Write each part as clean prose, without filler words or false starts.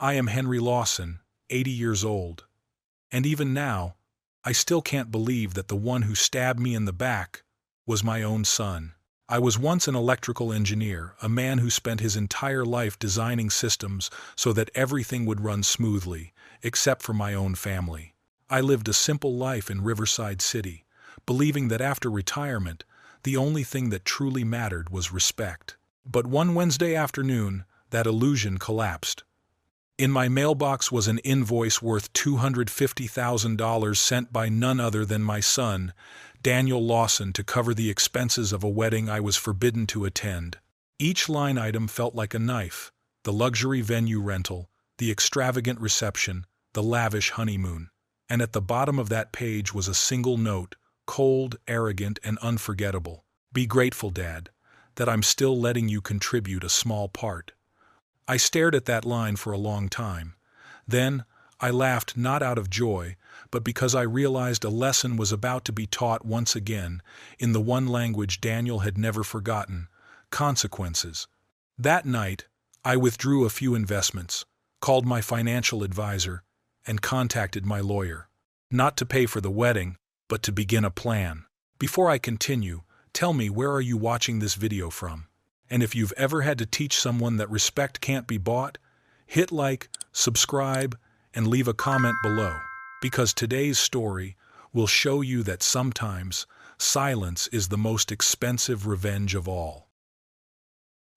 I am Henry Lawson, 80 years old. And even now, I still can't believe that the one who stabbed me in the back was my own son. I was once an electrical engineer, a man who spent his entire life designing systems so that everything would run smoothly, except for my own family. I lived a simple life in Riverside City, believing that after retirement, the only thing that truly mattered was respect. But one Wednesday afternoon, that illusion collapsed. In my mailbox was an invoice worth $250,000 sent by none other than my son, Daniel Lawson, to cover the expenses of a wedding I was forbidden to attend. Each line item felt like a knife: the luxury venue rental, the extravagant reception, the lavish honeymoon. And at the bottom of that page was a single note, cold, arrogant, and unforgettable. "Be grateful, Dad, that I'm still letting you contribute a small part." I stared at that line for a long time. Then I laughed, not out of joy, but because I realized a lesson was about to be taught once again, in the one language Daniel had never forgotten: consequences. That night, I withdrew a few investments, called my financial advisor, and contacted my lawyer. Not to pay for the wedding, but to begin a plan. Before I continue, tell me, where are you watching this video from? And if you've ever had to teach someone that respect can't be bought, hit like, subscribe, and leave a comment below, because today's story will show you that sometimes silence is the most expensive revenge of all.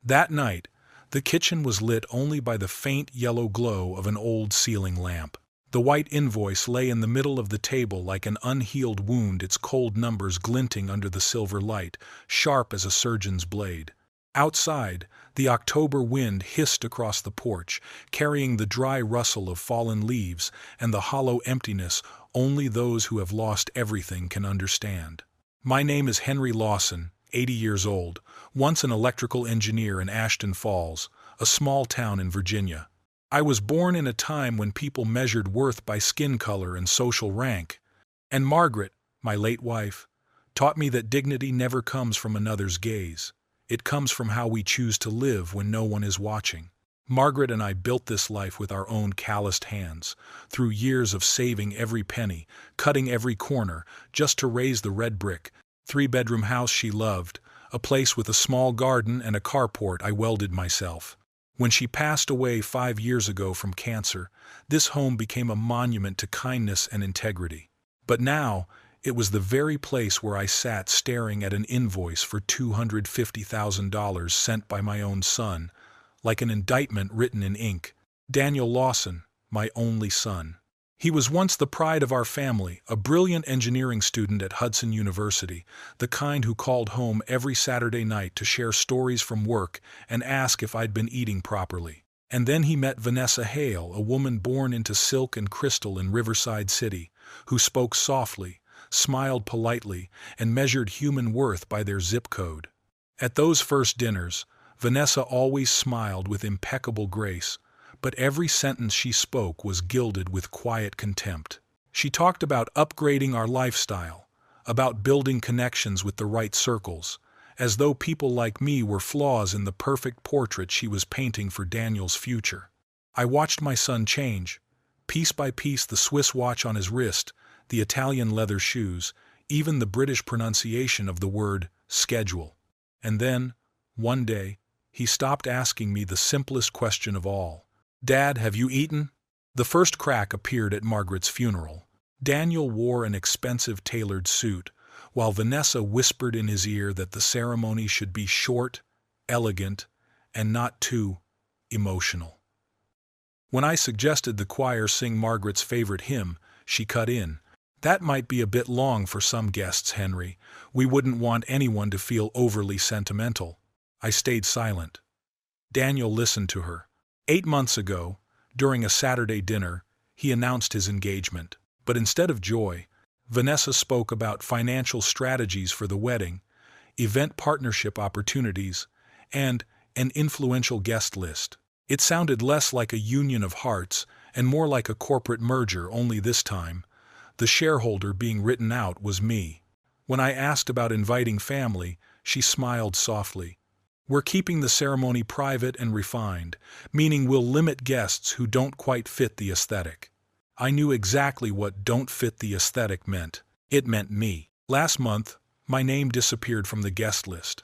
That night, the kitchen was lit only by the faint yellow glow of an old ceiling lamp. The white invoice lay in the middle of the table like an unhealed wound, its cold numbers glinting under the silver light, sharp as a surgeon's blade. Outside, the October wind hissed across the porch, carrying the dry rustle of fallen leaves and the hollow emptiness only those who have lost everything can understand. My name is Henry Lawson, 80 years old, once an electrical engineer in Ashton Falls, a small town in Virginia. I was born in a time when people measured worth by skin color and social rank, and Margaret, my late wife, taught me that dignity never comes from another's gaze. It comes from how we choose to live when no one is watching. Margaret and I built this life with our own calloused hands, through years of saving every penny, cutting every corner, just to raise the red brick, three-bedroom house she loved, a place with a small garden and a carport I welded myself. When she passed away 5 years ago from cancer, this home became a monument to kindness and integrity. But now, it was the very place where I sat staring at an invoice for $250,000 sent by my own son, like an indictment written in ink. Daniel Lawson, my only son. He was once the pride of our family, a brilliant engineering student at Hudson University, the kind who called home every Saturday night to share stories from work and ask if I'd been eating properly. And then he met Vanessa, a woman born into silk and crystal in Riverside City, who spoke softly, smiled politely, and measured human worth by their zip code. At those first dinners, Vanessa always smiled with impeccable grace, but every sentence she spoke was gilded with quiet contempt. She talked about upgrading our lifestyle, about building connections with the right circles, as though people like me were flaws in the perfect portrait she was painting for Daniel's future. I watched my son change, piece by piece, the Swiss watch on his wrist, the Italian leather shoes, even the British pronunciation of the word schedule. And then, one day, he stopped asking me the simplest question of all. "Dad, have you eaten?" The first crack appeared at Margaret's funeral. Daniel wore an expensive tailored suit, while Vanessa whispered in his ear that the ceremony should be short, elegant, and not too emotional. When I suggested the choir sing Margaret's favorite hymn, she cut in. "That might be a bit long for some guests, Henry. We wouldn't want anyone to feel overly sentimental." I stayed silent. Daniel listened to her. 8 months ago, during a Saturday dinner, he announced his engagement. But instead of joy, Vanessa spoke about financial strategies for the wedding, event partnership opportunities, and an influential guest list. It sounded less like a union of hearts and more like a corporate merger, only this time, the shareholder being written out was me. When I asked about inviting family, she smiled softly. We're keeping the ceremony private and refined, meaning we'll limit guests who don't quite fit the aesthetic. I knew exactly what "don't fit the aesthetic" meant. It meant me. Last month, my name disappeared from the guest list.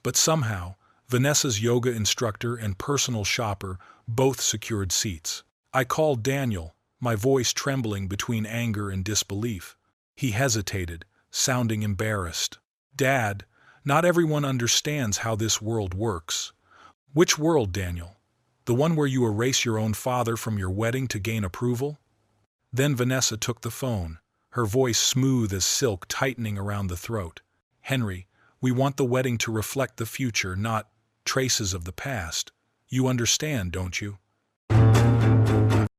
But somehow, Vanessa's yoga instructor and personal shopper both secured seats. I called Daniel, my voice trembling between anger and disbelief. He hesitated, sounding embarrassed. "Dad, not everyone understands how this world works." "Which world, Daniel? The one where you erase your own father from your wedding to gain approval?" Then Vanessa took the phone, her voice smooth as silk tightening around the throat. "Henry, we want the wedding to reflect the future, not traces of the past. You understand, don't you?"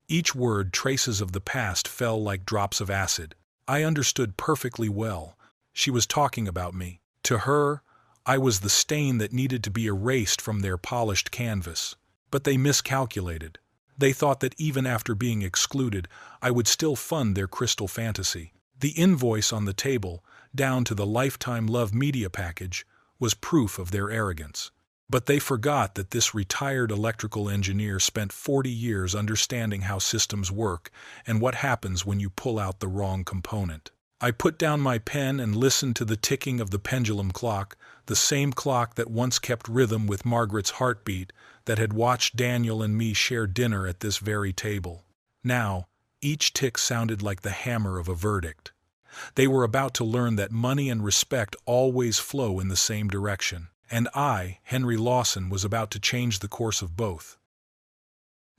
Each word, "traces of the past," fell like drops of acid. I understood perfectly well. She was talking about me. To her, I was the stain that needed to be erased from their polished canvas. But they miscalculated. They thought that even after being excluded, I would still fund their crystal fantasy. The invoice on the table, down to the lifetime love media package, was proof of their arrogance. But they forgot that this retired electrical engineer spent 40 years understanding how systems work and what happens when you pull out the wrong component. I put down my pen and listened to the ticking of the pendulum clock, the same clock that once kept rhythm with Margaret's heartbeat, that had watched Daniel and me share dinner at this very table. Now, each tick sounded like the hammer of a verdict. They were about to learn that money and respect always flow in the same direction, and I, Henry Lawson, was about to change the course of both.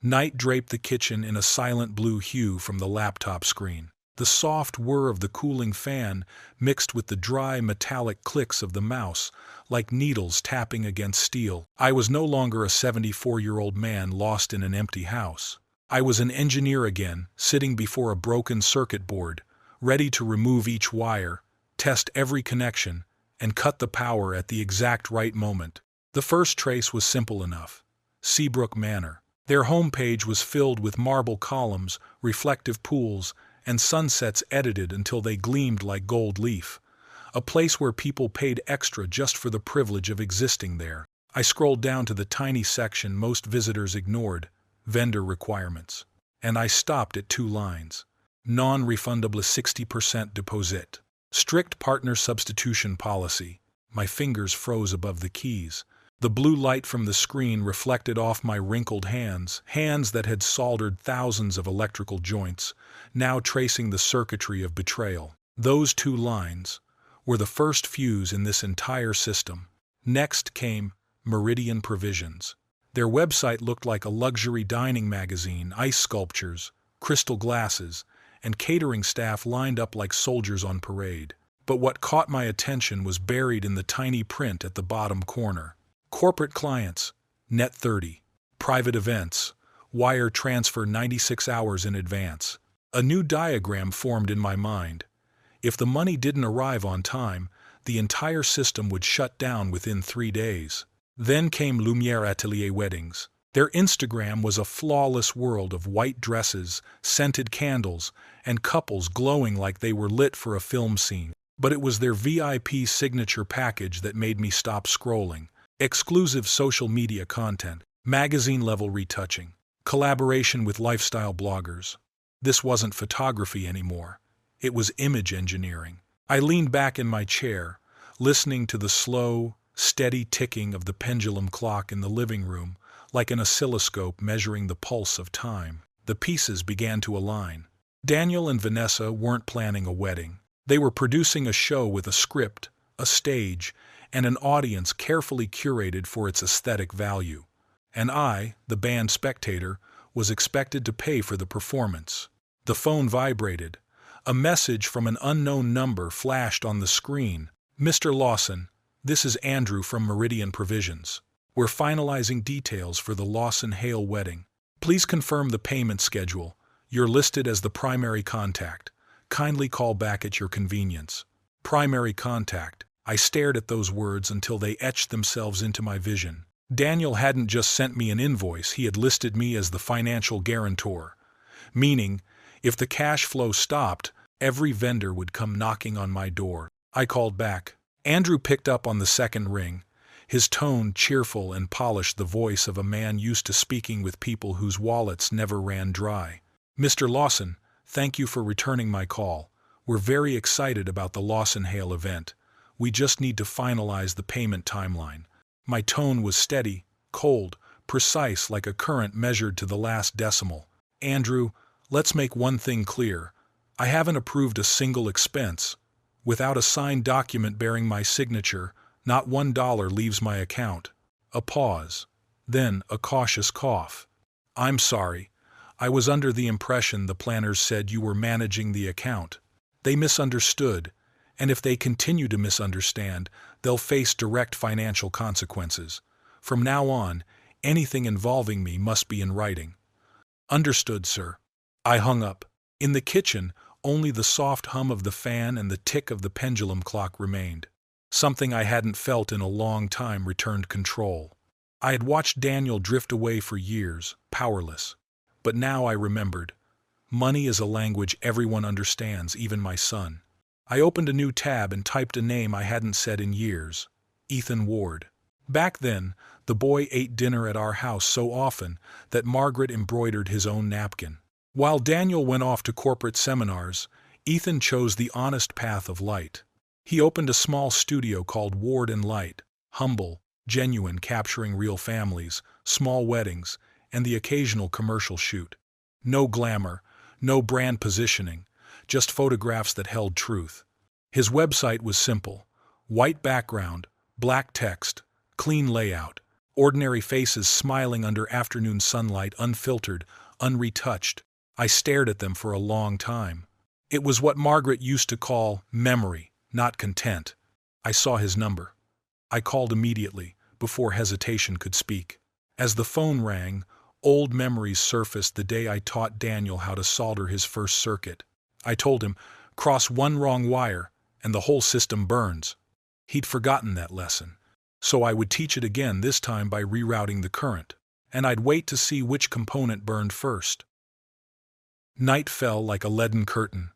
Night draped the kitchen in a silent blue hue from the laptop screen. The soft whir of the cooling fan mixed with the dry metallic clicks of the mouse, like needles tapping against steel. I was no longer a 74-year-old man lost in an empty house. I was an engineer again, sitting before a broken circuit board, ready to remove each wire, test every connection, and cut the power at the exact right moment. The first trace was simple enough. Seabrook Manor. Their homepage was filled with marble columns, reflective pools, and sunsets edited until they gleamed like gold leaf. A place where people paid extra just for the privilege of existing there. I scrolled down to the tiny section most visitors ignored, vendor requirements. And I stopped at 2 lines. Non-refundable 60% deposit. Strict partner substitution policy. My fingers froze above the keys. The blue light from the screen reflected off my wrinkled hands that had soldered thousands of electrical joints, now tracing the circuitry of betrayal. Those 2 lines were the first fuse in this entire system. Next came Meridian Provisions. Their website looked like a luxury dining magazine, ice sculptures, crystal glasses, and catering staff lined up like soldiers on parade. But what caught my attention was buried in the tiny print at the bottom corner. Corporate clients, net 30. Private events, wire transfer 96 hours in advance. A new diagram formed in my mind. If the money didn't arrive on time, the entire system would shut down within 3 days. Then came Lumiere Atelier Weddings. Their Instagram was a flawless world of white dresses, scented candles, and couples glowing like they were lit for a film scene. But it was their VIP signature package that made me stop scrolling. Exclusive social media content, magazine-level retouching, collaboration with lifestyle bloggers. This wasn't photography anymore. It was image engineering. I leaned back in my chair, listening to the slow, steady ticking of the pendulum clock in the living room, like an oscilloscope measuring the pulse of time. The pieces began to align. Daniel and Vanessa weren't planning a wedding. They were producing a show with a script, a stage, and an audience carefully curated for its aesthetic value. And I, the band spectator, was expected to pay for the performance. The phone vibrated. A message from an unknown number flashed on the screen. "Mr. Lawson, this is Andrew from Meridian Provisions. We're finalizing details for the Lawson-Hale wedding. Please confirm the payment schedule. You're listed as the primary contact. Kindly call back at your convenience." Primary contact. I stared at those words until they etched themselves into my vision. Daniel hadn't just sent me an invoice, he had listed me as the financial guarantor. Meaning, if the cash flow stopped, every vendor would come knocking on my door. I called back. Andrew picked up on the second ring, his tone cheerful and polished, the voice of a man used to speaking with people whose wallets never ran dry. "Mr. Lawson, thank you for returning my call. We're very excited about the Lawson Hale event. We just need to finalize the payment timeline." My tone was steady, cold, precise, like a current measured to the last decimal. "Andrew, let's make one thing clear. I haven't approved a single expense. Without a signed document bearing my signature, not $1 leaves my account." A pause. Then a cautious cough. "I'm sorry. I was under the impression the planners said you were managing the account. They misunderstood, and if they continue to misunderstand, they'll face direct financial consequences. From now on, anything involving me must be in writing." "Understood, sir." I hung up. In the kitchen, only the soft hum of the fan and the tick of the pendulum clock remained. Something I hadn't felt in a long time returned control. I had watched Daniel drift away for years, powerless. But now I remembered. Money is a language everyone understands, even my son. I opened a new tab and typed a name I hadn't said in years. Ethan Ward. Back then, the boy ate dinner at our house so often that Margaret embroidered his own napkin. While Daniel went off to corporate seminars, Ethan chose the honest path of light. He opened a small studio called Ward and Light, humble, genuine, capturing real families, small weddings, and the occasional commercial shoot. No glamour, no brand positioning, just photographs that held truth. His website was simple: white background, black text, clean layout, ordinary faces smiling under afternoon sunlight, unfiltered, unretouched. I stared at them for a long time. It was what Margaret used to call memory, not content. I saw his number. I called immediately, before hesitation could speak. As the phone rang, old memories surfaced. The day I taught Daniel how to solder his first circuit. I told him, "Cross one wrong wire, and the whole system burns." He'd forgotten that lesson. So I would teach it again, this time by rerouting the current. And I'd wait to see which component burned first. Night fell like a leaden curtain.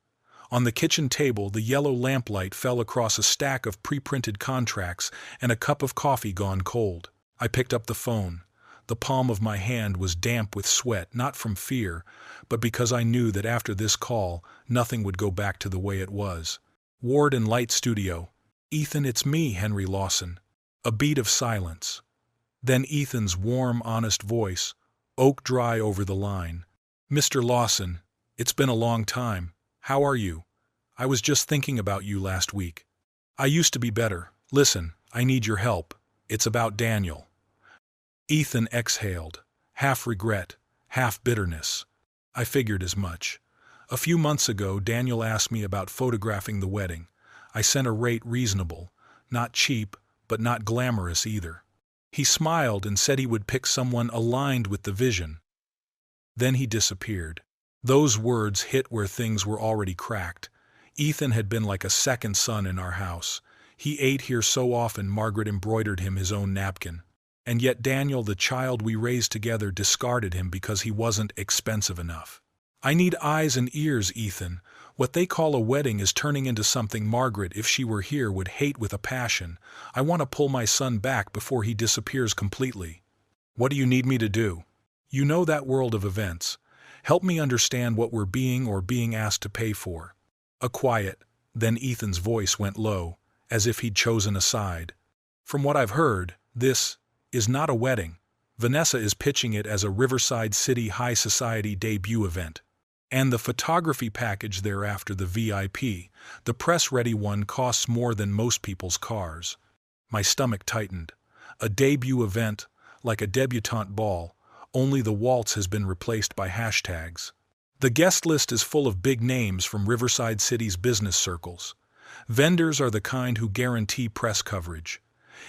On the kitchen table, the yellow lamplight fell across a stack of pre-printed contracts and a cup of coffee gone cold. I picked up the phone. The palm of my hand was damp with sweat, not from fear, but because I knew that after this call, nothing would go back to the way it was. "Ward and Light Studio." "Ethan, it's me, Henry Lawson." A beat of silence. Then Ethan's warm, honest voice, oak dry over the line. "Mr. Lawson, it's been a long time. How are you? I was just thinking about you last week. I used to be better. Listen, I need your help. It's about Daniel." Ethan exhaled, half regret, half bitterness. I figured as much. A few months ago, Daniel asked me about photographing the wedding. I sent a rate reasonable, not cheap, but not glamorous either. He smiled and said he would pick someone aligned with the vision. Then he disappeared. Those words hit where things were already cracked. Ethan had been like a second son in our house. He ate here so often Margaret embroidered him his own napkin. And yet Daniel, the child we raised together, discarded him because he wasn't expensive enough. "I need eyes and ears, Ethan. What they call a wedding is turning into something Margaret, if she were here, would hate with a passion. I want to pull my son back before he disappears completely." "What do you need me to do?" "You know that world of events. Help me understand what we're being asked to pay for." A quiet, then Ethan's voice went low, as if he'd chosen a side. "From what I've heard, this is not a wedding. Vanessa is pitching it as a Riverside City high society debut event. And the photography package thereafter, the VIP, the press-ready one, costs more than most people's cars." My stomach tightened. A debut event, like a debutante ball, only the waltz has been replaced by hashtags. The guest list is full of big names from Riverside City's business circles. Vendors are the kind who guarantee press coverage.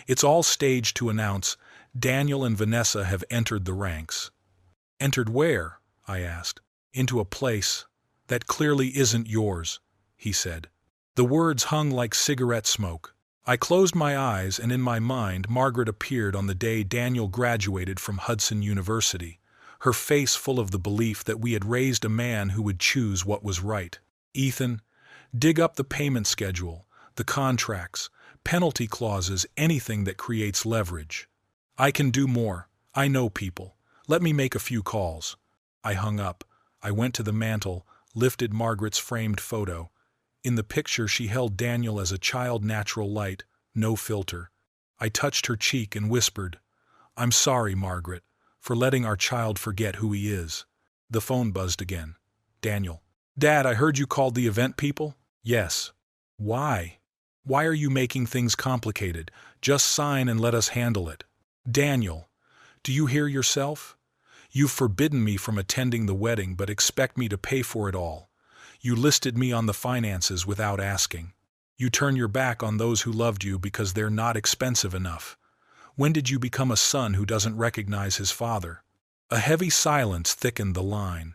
It's all staged to announce, "Daniel and Vanessa have entered the ranks." "Entered where?" I asked. "Into a place that clearly isn't yours," he said. The words hung like cigarette smoke. I closed my eyes, and in my mind Margaret appeared on the day Daniel graduated from Hudson University, her face full of the belief that we had raised a man who would choose what was right. "Ethan, dig up the payment schedule, the contracts, penalty clauses, anything that creates leverage. I can do more. I know people. Let me make a few calls. I hung up. I went to the mantel, lifted Margaret's framed photo. In the picture she held Daniel as a child, natural light, no filter. I touched her cheek and whispered, "I'm sorry, Margaret, for letting our child forget who he is." The phone buzzed again. Daniel. "Dad, I heard you called the event people?" "Yes." "Why? Why are you making things complicated? Just sign and let us handle it." "Daniel, do you hear yourself? You've forbidden me from attending the wedding but expect me to pay for it all. You listed me on the finances without asking. You turn your back on those who loved you because they're not expensive enough. When did you become a son who doesn't recognize his father?" A heavy silence thickened the line.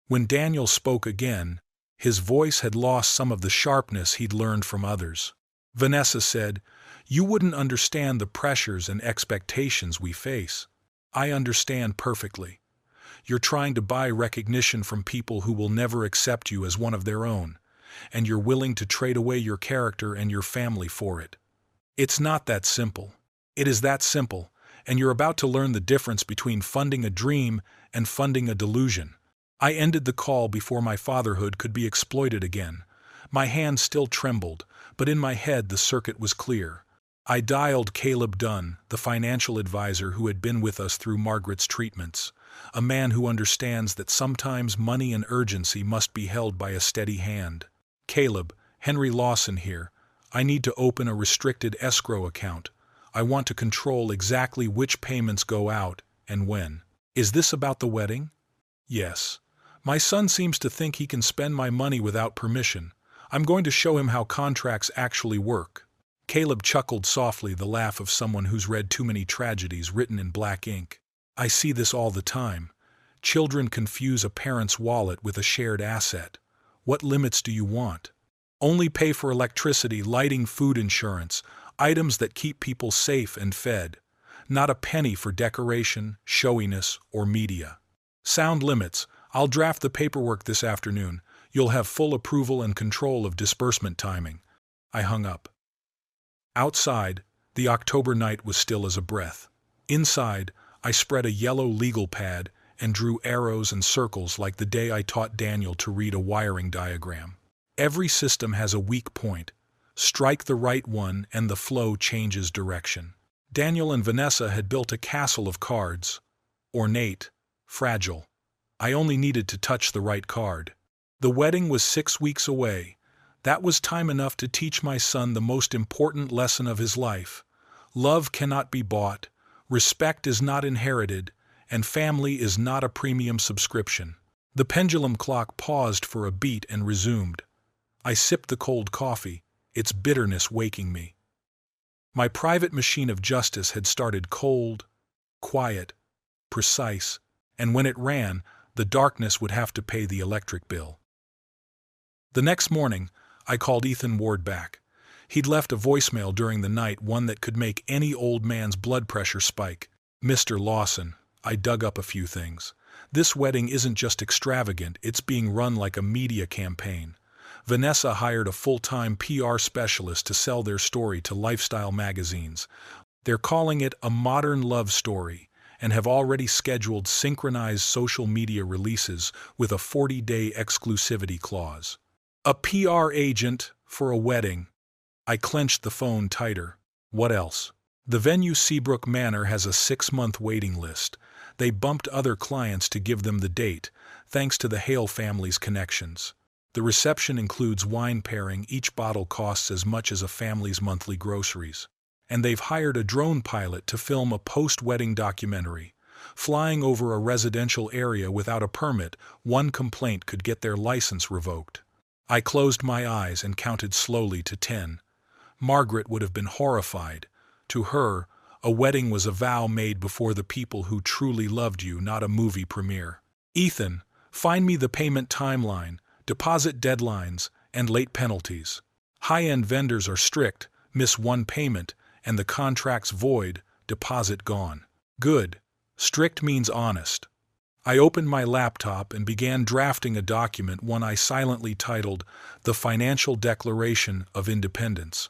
When Daniel spoke again, his voice had lost some of the sharpness he'd learned from others. Vanessa said, "You wouldn't understand the pressures and expectations we face. I understand perfectly. You're trying to buy recognition from people who will never accept you as one of their own, and you're willing to trade away your character and your family for it. It's not that simple. It is that simple, and you're about to learn the difference between funding a dream and funding a delusion." I ended the call before my fatherhood could be exploited again. My hand still trembled, but in my head the circuit was clear. I dialed Caleb Dunn, the financial advisor who had been with us through Margaret's treatments, a man who understands that sometimes money and urgency must be held by a steady hand. "Caleb, Henry Lawson here. I need to open a restricted escrow account. I want to control exactly which payments go out and when." "Is this about the wedding?" "Yes. My son seems to think he can spend my money without permission. I'm going to show him how contracts actually work." Caleb chuckled softly, the laugh of someone who's read too many tragedies written in black ink. "I see this all the time. Children confuse a parent's wallet with a shared asset. What limits do you want? Only pay for electricity, lighting, food insurance, items that keep people safe and fed. Not a penny for decoration, showiness, or media. Sound limits. I'll draft the paperwork this afternoon. You'll have full approval and control of disbursement timing." I hung up. Outside, the October night was still as a breath. Inside, I spread a yellow legal pad and drew arrows and circles like the day I taught Daniel to read a wiring diagram. Every system has a weak point. Strike the right one and the flow changes direction. Daniel and Vanessa had built a castle of cards. Ornate, fragile. I only needed to touch the right card. The wedding was 6 weeks away. That was time enough to teach my son the most important lesson of his life. Love cannot be bought, respect is not inherited, and family is not a premium subscription. The pendulum clock paused for a beat and resumed. I sipped the cold coffee, its bitterness waking me. My private machine of justice had started cold, quiet, precise, and when it ran, the darkness would have to pay the electric bill. The next morning, I called Ethan Ward back. He'd left a voicemail during the night, one that could make any old man's blood pressure spike. "Mr. Lawson, I dug up a few things. This wedding isn't just extravagant, it's being run like a media campaign. Vanessa hired a full-time PR specialist to sell their story to lifestyle magazines. They're calling it a modern love story and have already scheduled synchronized social media releases with a 40-day exclusivity clause. A PR agent for a wedding." I clenched the phone tighter. "What else?" "The venue Seabrook Manor has a 6-month waiting list. They bumped other clients to give them the date, thanks to the Hale family's connections. The reception includes wine pairing, each bottle costs as much as a family's monthly groceries. And they've hired a drone pilot to film a post-wedding documentary. Flying over a residential area without a permit, one complaint could get their license revoked." I closed my eyes and counted slowly to 10. Margaret would have been horrified. To her, a wedding was a vow made before the people who truly loved you, not a movie premiere. "Ethan, find me the payment timeline, deposit deadlines, and late penalties. High-end vendors are strict, miss one payment, and the contract's void, deposit gone." "Good. Strict means honest." I opened my laptop and began drafting a document, one I silently titled The Financial Declaration of Independence.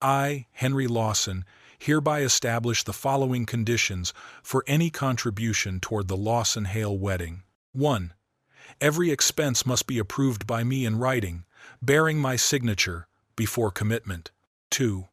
I, Henry Lawson, hereby establish the following conditions for any contribution toward the Lawson-Hale wedding. 1. Every expense must be approved by me in writing, bearing my signature, before commitment. 2.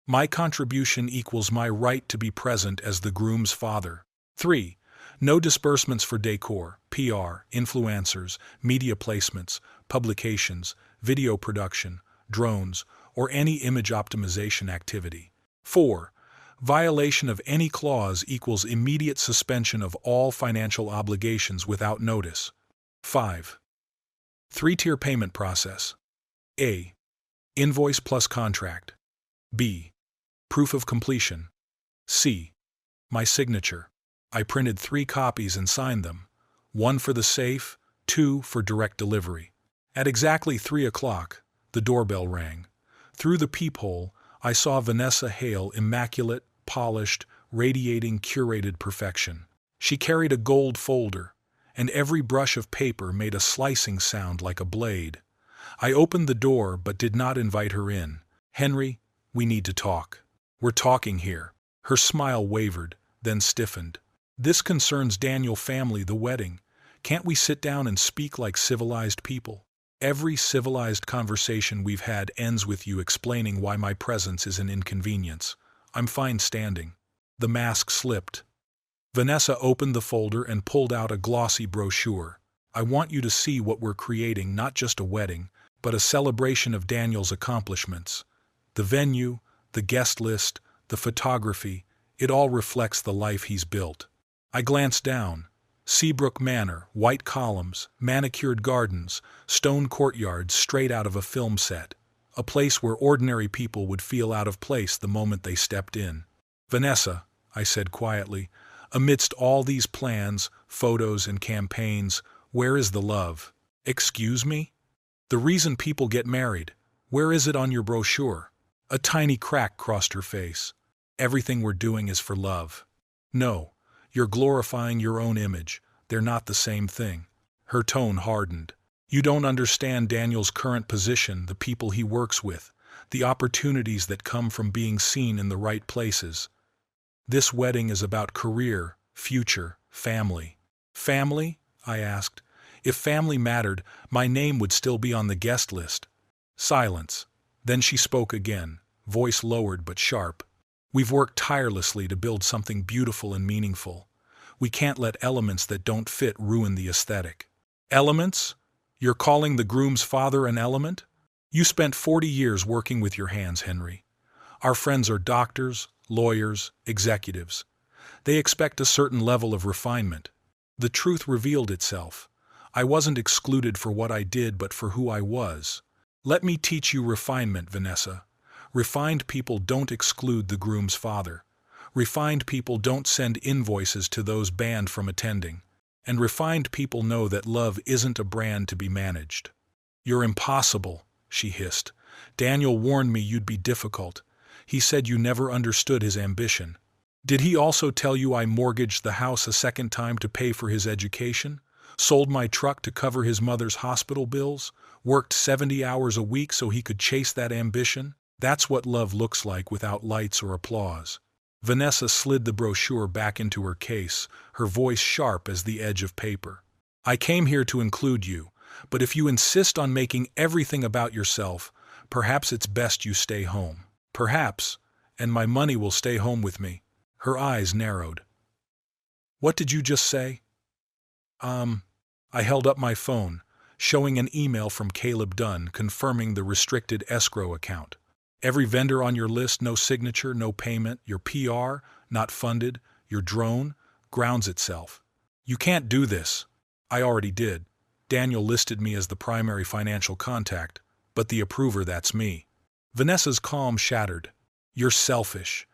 My contribution equals my right to be present as the groom's father. 3. No disbursements for decor, PR, influencers, media placements, publications, video production, drones, or any image optimization activity. 4. Violation of any clause equals immediate suspension of all financial obligations without notice. 5. 3-tier payment process. A. Invoice plus contract. B. Proof of completion. C. My signature. I printed 3 copies and signed them, 1 for the safe, 2 for direct delivery. At exactly 3 o'clock, the doorbell rang. Through the peephole, I saw Vanessa Hale, immaculate, polished, radiating curated perfection. She carried a gold folder, and every brush of paper made a slicing sound like a blade. I opened the door but did not invite her in. "Henry, we need to talk." "We're talking here." Her smile wavered, then stiffened. "This concerns Daniel family, the wedding. Can't we sit down and speak like civilized people?" "Every civilized conversation we've had ends with you explaining why my presence is an inconvenience. I'm fine standing." The mask slipped. Vanessa opened the folder and pulled out a glossy brochure. "I want you to see what we're creating, not just a wedding, but a celebration of Daniel's accomplishments. The venue, the guest list, the photography, it all reflects the life he's built." I glanced down. Seabrook Manor, white columns, manicured gardens, stone courtyards straight out of a film set. A place where ordinary people would feel out of place the moment they stepped in. "Vanessa," I said quietly, "amidst all these plans, photos, and campaigns, where is the love?" "Excuse me?" "The reason people get married. Where is it on your brochure?" A tiny crack crossed her face. "Everything we're doing is for love." "No. You're glorifying your own image. They're not the same thing." Her tone hardened. "You don't understand Daniel's current position, the people he works with, the opportunities that come from being seen in the right places. This wedding is about career, future, family." "Family?" I asked. "If family mattered, my name would still be on the guest list." Silence. Then she spoke again, voice lowered but sharp. "We've worked tirelessly to build something beautiful and meaningful. We can't let elements that don't fit ruin the aesthetic." "Elements? You're calling the groom's father an element? You spent 40 years working with your hands, Henry. Our friends are doctors, lawyers, executives. They expect a certain level of refinement." The truth revealed itself. I wasn't excluded for what I did but for who I was. "Let me teach you refinement, Vanessa. Refined people don't exclude the groom's father. Refined people don't send invoices to those banned from attending. And refined people know that love isn't a brand to be managed." "You're impossible," she hissed. "Daniel warned me you'd be difficult. He said you never understood his ambition." "Did he also tell you I mortgaged the house a second time to pay for his education? Sold my truck to cover his mother's hospital bills? Worked 70 hours a week so he could chase that ambition? That's what love looks like without lights or applause." Vanessa slid the brochure back into her case, her voice sharp as the edge of paper. "I came here to include you, but if you insist on making everything about yourself, perhaps it's best you stay home. Perhaps, and my money will stay home with me." Her eyes narrowed. "What did you just say?" I held up my phone, showing an email from Caleb Dunn confirming the restricted escrow account. "Every vendor on your list, no signature, no payment. Your PR, not funded. Your drone, grounds itself." "You can't do this." "I already did. Daniel listed me as the primary financial contact, but the approver, that's me." Vanessa's calm shattered. "You're selfish.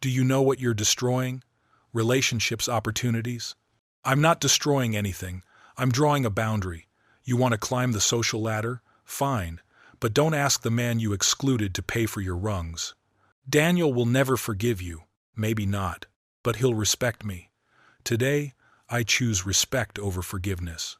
Do you know what you're destroying? Relationships, opportunities." "I'm not destroying anything. I'm drawing a boundary. You want to climb the social ladder? Fine. But don't ask the man you excluded to pay for your rungs. Daniel will never forgive you. Maybe not. But he'll respect me. Today, I choose respect over forgiveness."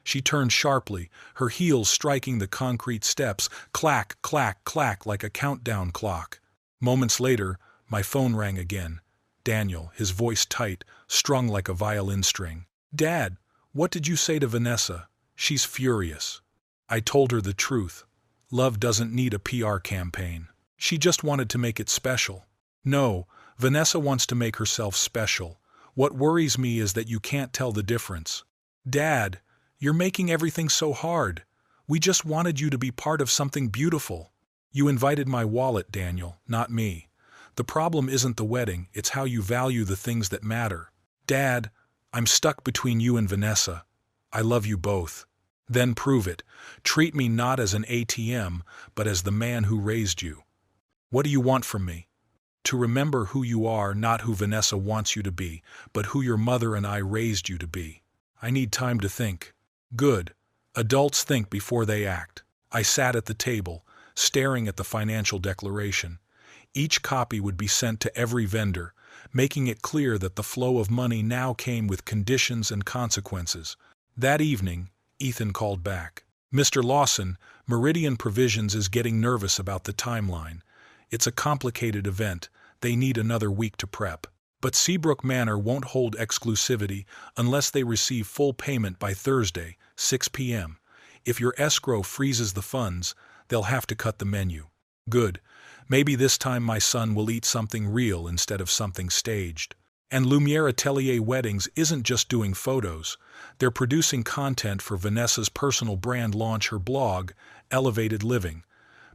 She turned sharply, her heels striking the concrete steps, clack, clack, clack like a countdown clock. Moments later, my phone rang again. Daniel, his voice tight, strung like a violin string. "Dad, what did you say to Vanessa? She's furious." I told her the truth. Love doesn't need a PR campaign. She just wanted to make it special. No, Vanessa wants to make herself special. What worries me is that you can't tell the difference. Dad, you're making everything so hard. We just wanted you to be part of something beautiful. You invited my wallet, Daniel, not me. The problem isn't the wedding, it's how you value the things that matter. Dad, I'm stuck between you and Vanessa. I love you both. Then prove it. Treat me not as an ATM, but as the man who raised you. What do you want from me? To remember who you are, not who Vanessa wants you to be, but who your mother and I raised you to be. I need time to think. Good. Adults think before they act. I sat at the table, staring at the financial declaration. Each copy would be sent to every vendor, making it clear that the flow of money now came with conditions and consequences. That evening, Ethan called back. "Mr. Lawson, Meridian Provisions is getting nervous about the timeline. It's a complicated event. They need another week to prep. But Seabrook Manor won't hold exclusivity unless they receive full payment by Thursday, 6 p.m. If your escrow freezes the funds, they'll have to cut the menu." Good. Maybe this time my son will eat something real instead of something staged. And Lumiere Atelier Weddings isn't just doing photos. They're producing content for Vanessa's personal brand launch, her blog, Elevated Living.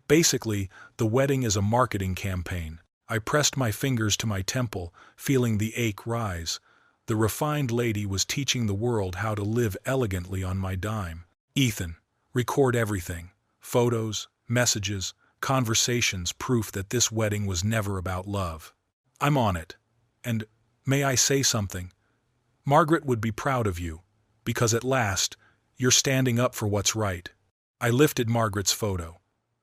Basically, the wedding is a marketing campaign. I pressed my fingers to my temple, feeling the ache rise. The refined lady was teaching the world how to live elegantly on my dime. Ethan, record everything. Photos, messages, conversations, proof that this wedding was never about love. I'm on it. And, may I say something? Margaret would be proud of you, because at last, you're standing up for what's right. I lifted Margaret's photo.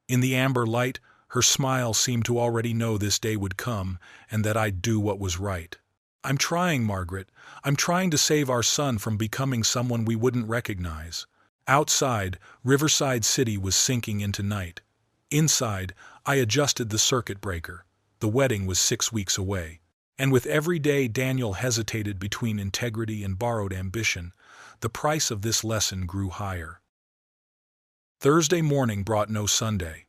In the amber light, her smile seemed to already know this day would come and that I'd do what was right. I'm trying, Margaret. I'm trying to save our son from becoming someone we wouldn't recognize. Outside, Riverside City was sinking into night. Inside, I adjusted the circuit breaker. The wedding was 6 weeks away. And with every day Daniel hesitated between integrity and borrowed ambition, the price of this lesson grew higher. Thursday morning brought no Sunday.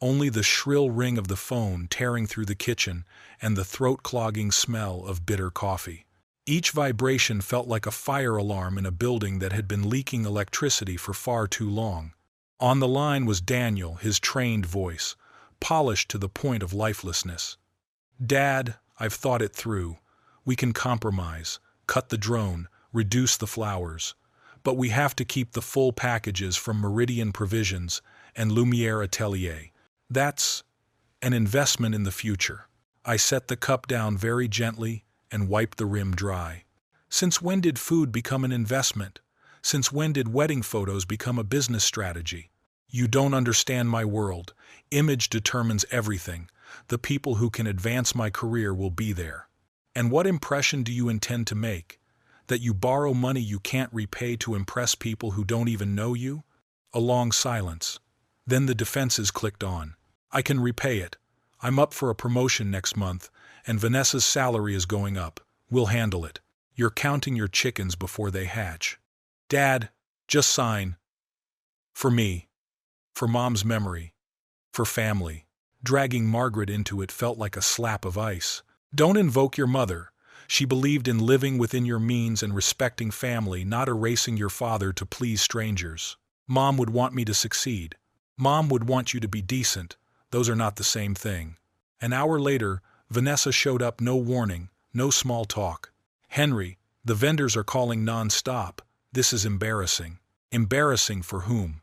Only the shrill ring of the phone tearing through the kitchen and the throat-clogging smell of bitter coffee. Each vibration felt like a fire alarm in a building that had been leaking electricity for far too long. On the line was Daniel, his trained voice, polished to the point of lifelessness. "Dad, I've thought it through. We can compromise, cut the drone, reduce the flowers. But we have to keep the full packages from Meridian Provisions and Lumiere Atelier. That's an investment in the future." I set the cup down very gently and wiped the rim dry. Since when did food become an investment? Since when did wedding photos become a business strategy? You don't understand my world. Image determines everything. The people who can advance my career will be there. And what impression do you intend to make? That you borrow money you can't repay to impress people who don't even know you? A long silence. Then the defenses clicked on. I can repay it. I'm up for a promotion next month, and Vanessa's salary is going up. We'll handle it. You're counting your chickens before they hatch. Dad, just sign. For me. For Mom's memory. For family. Dragging Margaret into it felt like a slap of ice. Don't invoke your mother. She believed in living within your means and respecting family, not erasing your father to please strangers. Mom would want me to succeed. Mom would want you to be decent. Those are not the same thing. An hour later, Vanessa showed up, no warning, no small talk. Henry, the vendors are calling non-stop. This is embarrassing. Embarrassing for whom?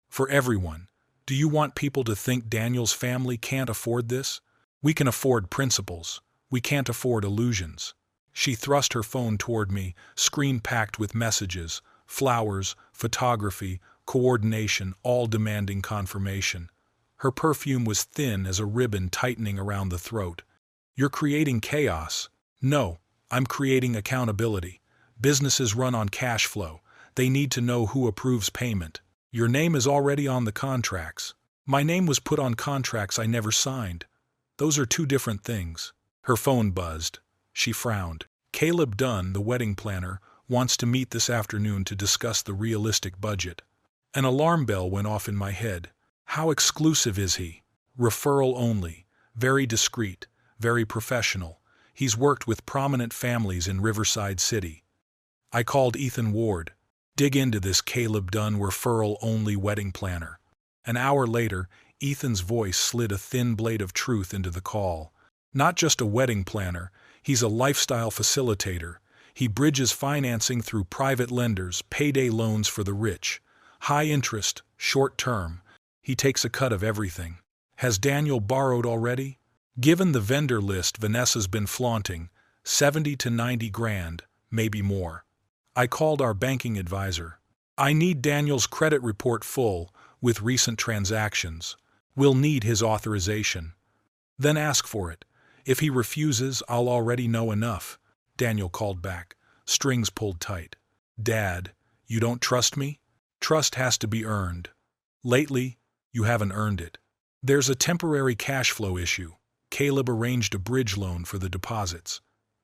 For everyone. Do you want people to think Daniel's family can't afford this? We can afford principles. We can't afford illusions. She thrust her phone toward me, screen packed with messages, flowers, photography, coordination, all demanding confirmation. Her perfume was thin as a ribbon tightening around the throat. You're creating chaos. No, I'm creating accountability. Businesses run on cash flow. They need to know who approves payment. Your name is already on the contracts. My name was put on contracts I never signed. Those are two different things. Her phone buzzed. She frowned. Caleb Dunn, the wedding planner, wants to meet this afternoon to discuss the realistic budget. An alarm bell went off in my head. How exclusive is he? Referral only. Very discreet. Very professional. He's worked with prominent families in Riverside City. I called Ethan Ward. Dig into this Caleb Dunn referral-only wedding planner. An hour later, Ethan's voice slid a thin blade of truth into the call. Not just a wedding planner, he's a lifestyle facilitator. He bridges financing through private lenders, payday loans for the rich. High interest, short term. He takes a cut of everything. Has Daniel borrowed already? Given the vendor list Vanessa's been flaunting, 70 to 90 grand, maybe more. I called our banking advisor. I need Daniel's credit report full, with recent transactions. We'll need his authorization. Then ask for it. If he refuses, I'll already know enough. Daniel called back, strings pulled tight. Dad, you don't trust me? Trust has to be earned. Lately, you haven't earned it. There's a temporary cash flow issue. Caleb arranged a bridge loan for the deposits.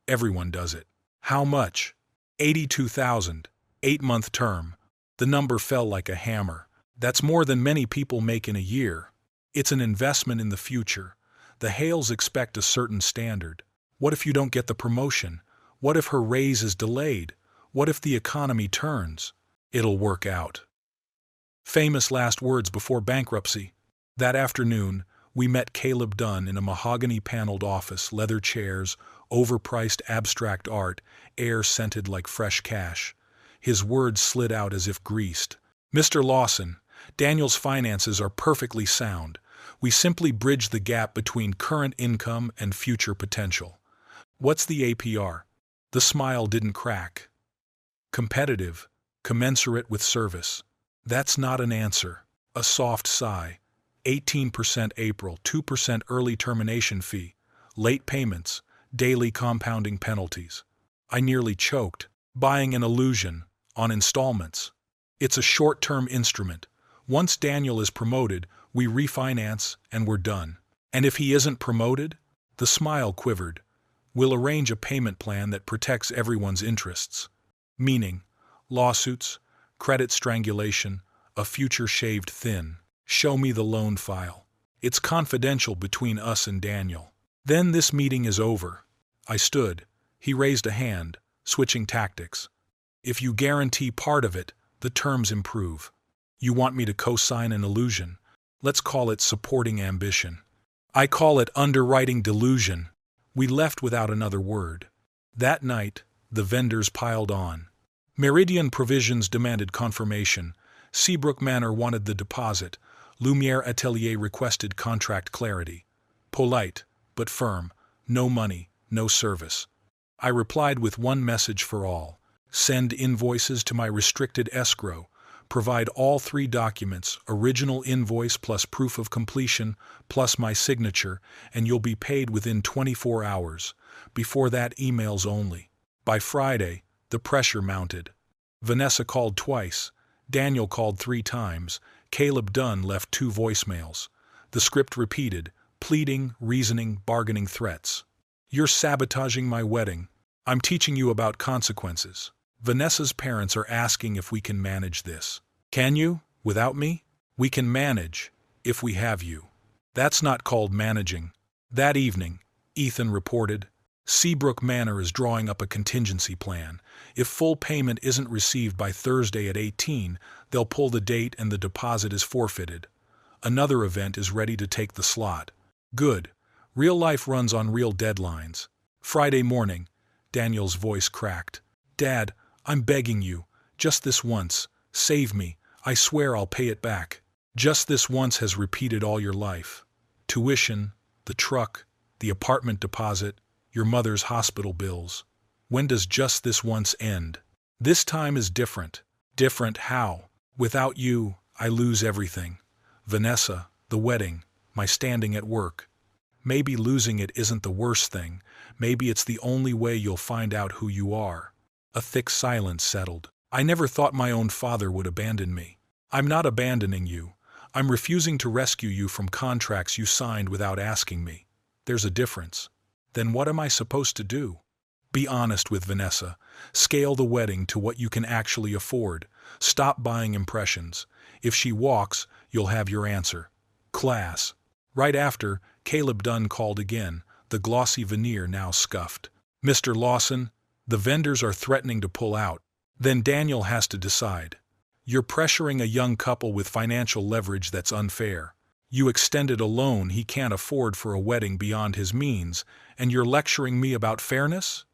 Everyone does it. How much? $82,000. 8-month term. The number fell like a hammer. That's more than many people make in a year. It's an investment in the future. The Hales expect a certain standard. What if you don't get the promotion? What if her raise is delayed? What if the economy turns? It'll work out. Famous last words before bankruptcy. That afternoon, we met Caleb Dunn in a mahogany-paneled office, leather chairs, overpriced abstract art, air scented like fresh cash. His words slid out as if greased. Mr. Lawson, Daniel's finances are perfectly sound. We simply bridge the gap between current income and future potential. What's the APR? The smile didn't crack. Competitive, commensurate with service. That's not an answer. A soft sigh. 18% April, 2% early termination fee, late payments, daily compounding penalties. I nearly choked. Buying an illusion, on installments. It's a short-term instrument. Once Daniel is promoted, we refinance and we're done. And if he isn't promoted? The smile quivered. We'll arrange a payment plan that protects everyone's interests. Meaning, lawsuits, credit strangulation, a future shaved thin. Show me the loan file. It's confidential between us and Daniel. Then this meeting is over. I stood. He raised a hand, switching tactics. If you guarantee part of it, the terms improve. You want me to co-sign an illusion? Let's call it supporting ambition. I call it underwriting delusion. We left without another word. That night, the vendors piled on. Meridian Provisions demanded confirmation. Seabrook Manor wanted the deposit. Lumiere Atelier requested contract clarity. Polite, but firm. No money, no service. I replied with one message for all. Send invoices to my restricted escrow. Provide all 3 documents, original invoice plus proof of completion, plus my signature, and you'll be paid within 24 hours. Before that, emails only. By Friday, the pressure mounted. Vanessa called twice. Daniel called 3 times. Caleb Dunn left 2 voicemails. The script repeated, pleading, reasoning, bargaining threats. You're sabotaging my wedding. I'm teaching you about consequences. Vanessa's parents are asking if we can manage this. Can you, without me? We can manage, if we have you. That's not called managing. That evening, Ethan reported, Seabrook Manor is drawing up a contingency plan. If full payment isn't received by Thursday at 18, they'll pull the date and the deposit is forfeited. Another event is ready to take the slot. Good. Real life runs on real deadlines. Friday morning, Daniel's voice cracked. Dad, I'm begging you, just this once, save me, I swear I'll pay it back. Just this once has repeated all your life. Tuition, the truck, the apartment deposit, your mother's hospital bills. When does just this once end? This time is different. Different how? Without you, I lose everything. Vanessa, the wedding, my standing at work. Maybe losing it isn't the worst thing. Maybe it's the only way you'll find out who you are. A thick silence settled. I never thought my own father would abandon me. I'm not abandoning you. I'm refusing to rescue you from contracts you signed without asking me. There's a difference. Then what am I supposed to do? Be honest with Vanessa. Scale the wedding to what you can actually afford. Stop buying impressions. If she walks, you'll have your answer. Class. Right after, Caleb Dunn called again, the glossy veneer now scuffed. Mr. Lawson, the vendors are threatening to pull out. Then Daniel has to decide. You're pressuring a young couple with financial leverage that's unfair. You extended a loan he can't afford for a wedding beyond his means, and you're lecturing me about fairness?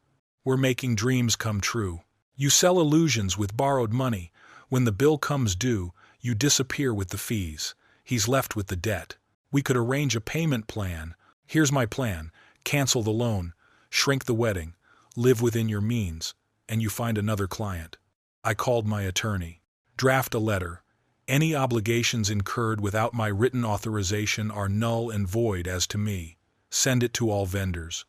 We're making dreams come true. You sell illusions with borrowed money. When the bill comes due, you disappear with the fees. He's left with the debt. We could arrange a payment plan. Here's my plan. Cancel the loan, shrink the wedding, live within your means, and you find another client. I called my attorney. Draft a letter. Any obligations incurred without my written authorization are null and void as to me. Send it to all vendors.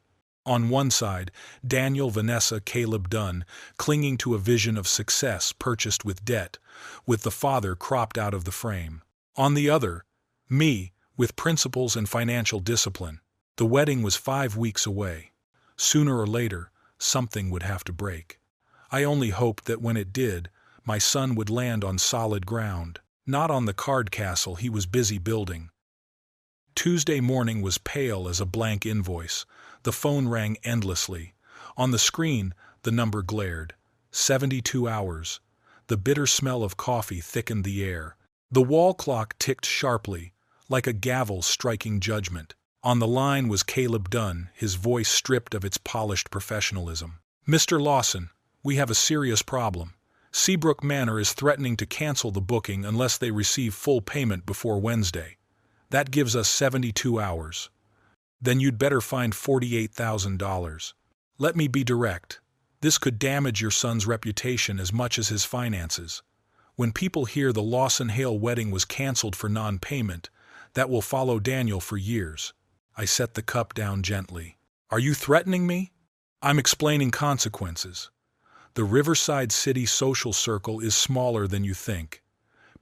On one side, Daniel, Vanessa, Caleb Dunn, clinging to a vision of success purchased with debt, with the father cropped out of the frame. On the other, me, with principles and financial discipline. The wedding was 5 weeks away. Sooner or later, something would have to break. I only hoped that when it did, my son would land on solid ground, not on the card castle he was busy building. Tuesday morning was pale as a blank invoice. The phone rang endlessly. On the screen, the number glared. 72 hours. The bitter smell of coffee thickened the air. The wall clock ticked sharply, like a gavel striking judgment. On the line was Caleb Dunn, his voice stripped of its polished professionalism. Mr. Lawson, we have a serious problem. Seabrook Manor is threatening to cancel the booking unless they receive full payment before Wednesday. That gives us 72 hours. Then you'd better find $48,000. Let me be direct. This could damage your son's reputation as much as his finances. When people hear the Lawson-Hale wedding was canceled for non-payment, that will follow Daniel for years. I set the cup down gently. Are you threatening me? I'm explaining consequences. The Riverside City social circle is smaller than you think.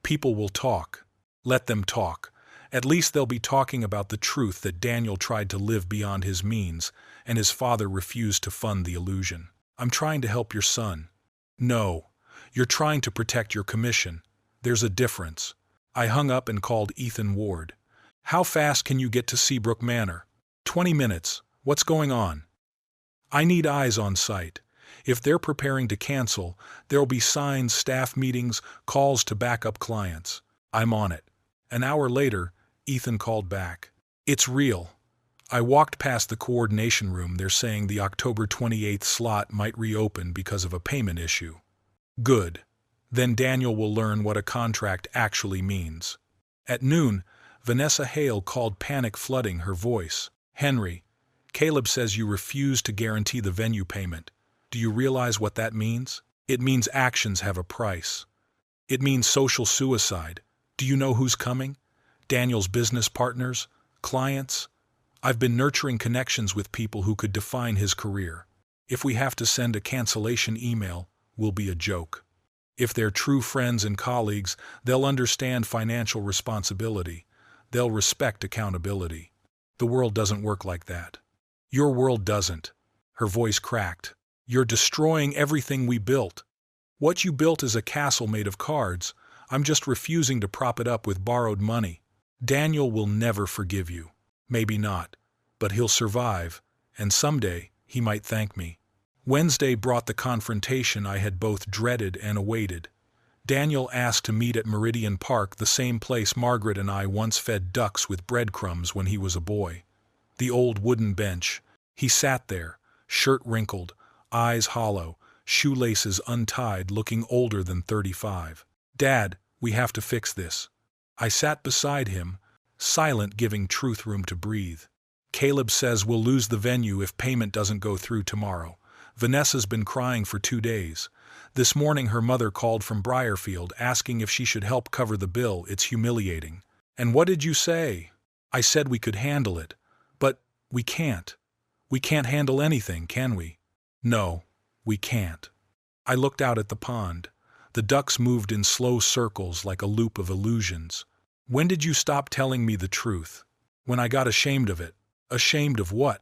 People will talk. Let them talk. At least they'll be talking about the truth that Daniel tried to live beyond his means, and his father refused to fund the illusion. I'm trying to help your son. No, you're trying to protect your commission. There's a difference. I hung up and called Ethan Ward. How fast can you get to Seabrook Manor? 20 minutes. What's going on? I need eyes on site. If they're preparing to cancel, there'll be signs, staff meetings, calls to back up clients. I'm on it. An hour later, Ethan called back. It's real. I walked past the coordination room. They're saying the October 28th slot might reopen because of a payment issue. Good. Then Daniel will learn what a contract actually means. At noon, Vanessa Hale called, panic flooding her voice. Henry, Caleb says you refuse to guarantee the venue payment. Do you realize what that means? It means actions have a price. It means social suicide. Do you know who's coming? Daniel's business partners? Clients? I've been nurturing connections with people who could define his career. If we have to send a cancellation email, we'll be a joke. If they're true friends and colleagues, they'll understand financial responsibility. They'll respect accountability. The world doesn't work like that. Your world doesn't. Her voice cracked. You're destroying everything we built. What you built is a castle made of cards. I'm just refusing to prop it up with borrowed money. Daniel will never forgive you. Maybe not. But he'll survive, and someday he might thank me. Wednesday brought the confrontation I had both dreaded and awaited. Daniel asked to meet at Meridian Park, the same place Margaret and I once fed ducks with breadcrumbs when he was a boy. The old wooden bench. He sat there, shirt wrinkled, eyes hollow, shoelaces untied, looking older than 35. Dad, we have to fix this. I sat beside him, silent, giving truth room to breathe. Caleb says we'll lose the venue if payment doesn't go through tomorrow. Vanessa's been crying for 2 days. This morning her mother called from Briarfield asking if she should help cover the bill. It's humiliating. And what did you say? I said we could handle it. But we can't. We can't handle anything, can we? No, we can't. I looked out at the pond. The ducks moved in slow circles like a loop of illusions. When did you stop telling me the truth? When I got ashamed of it. Ashamed of what?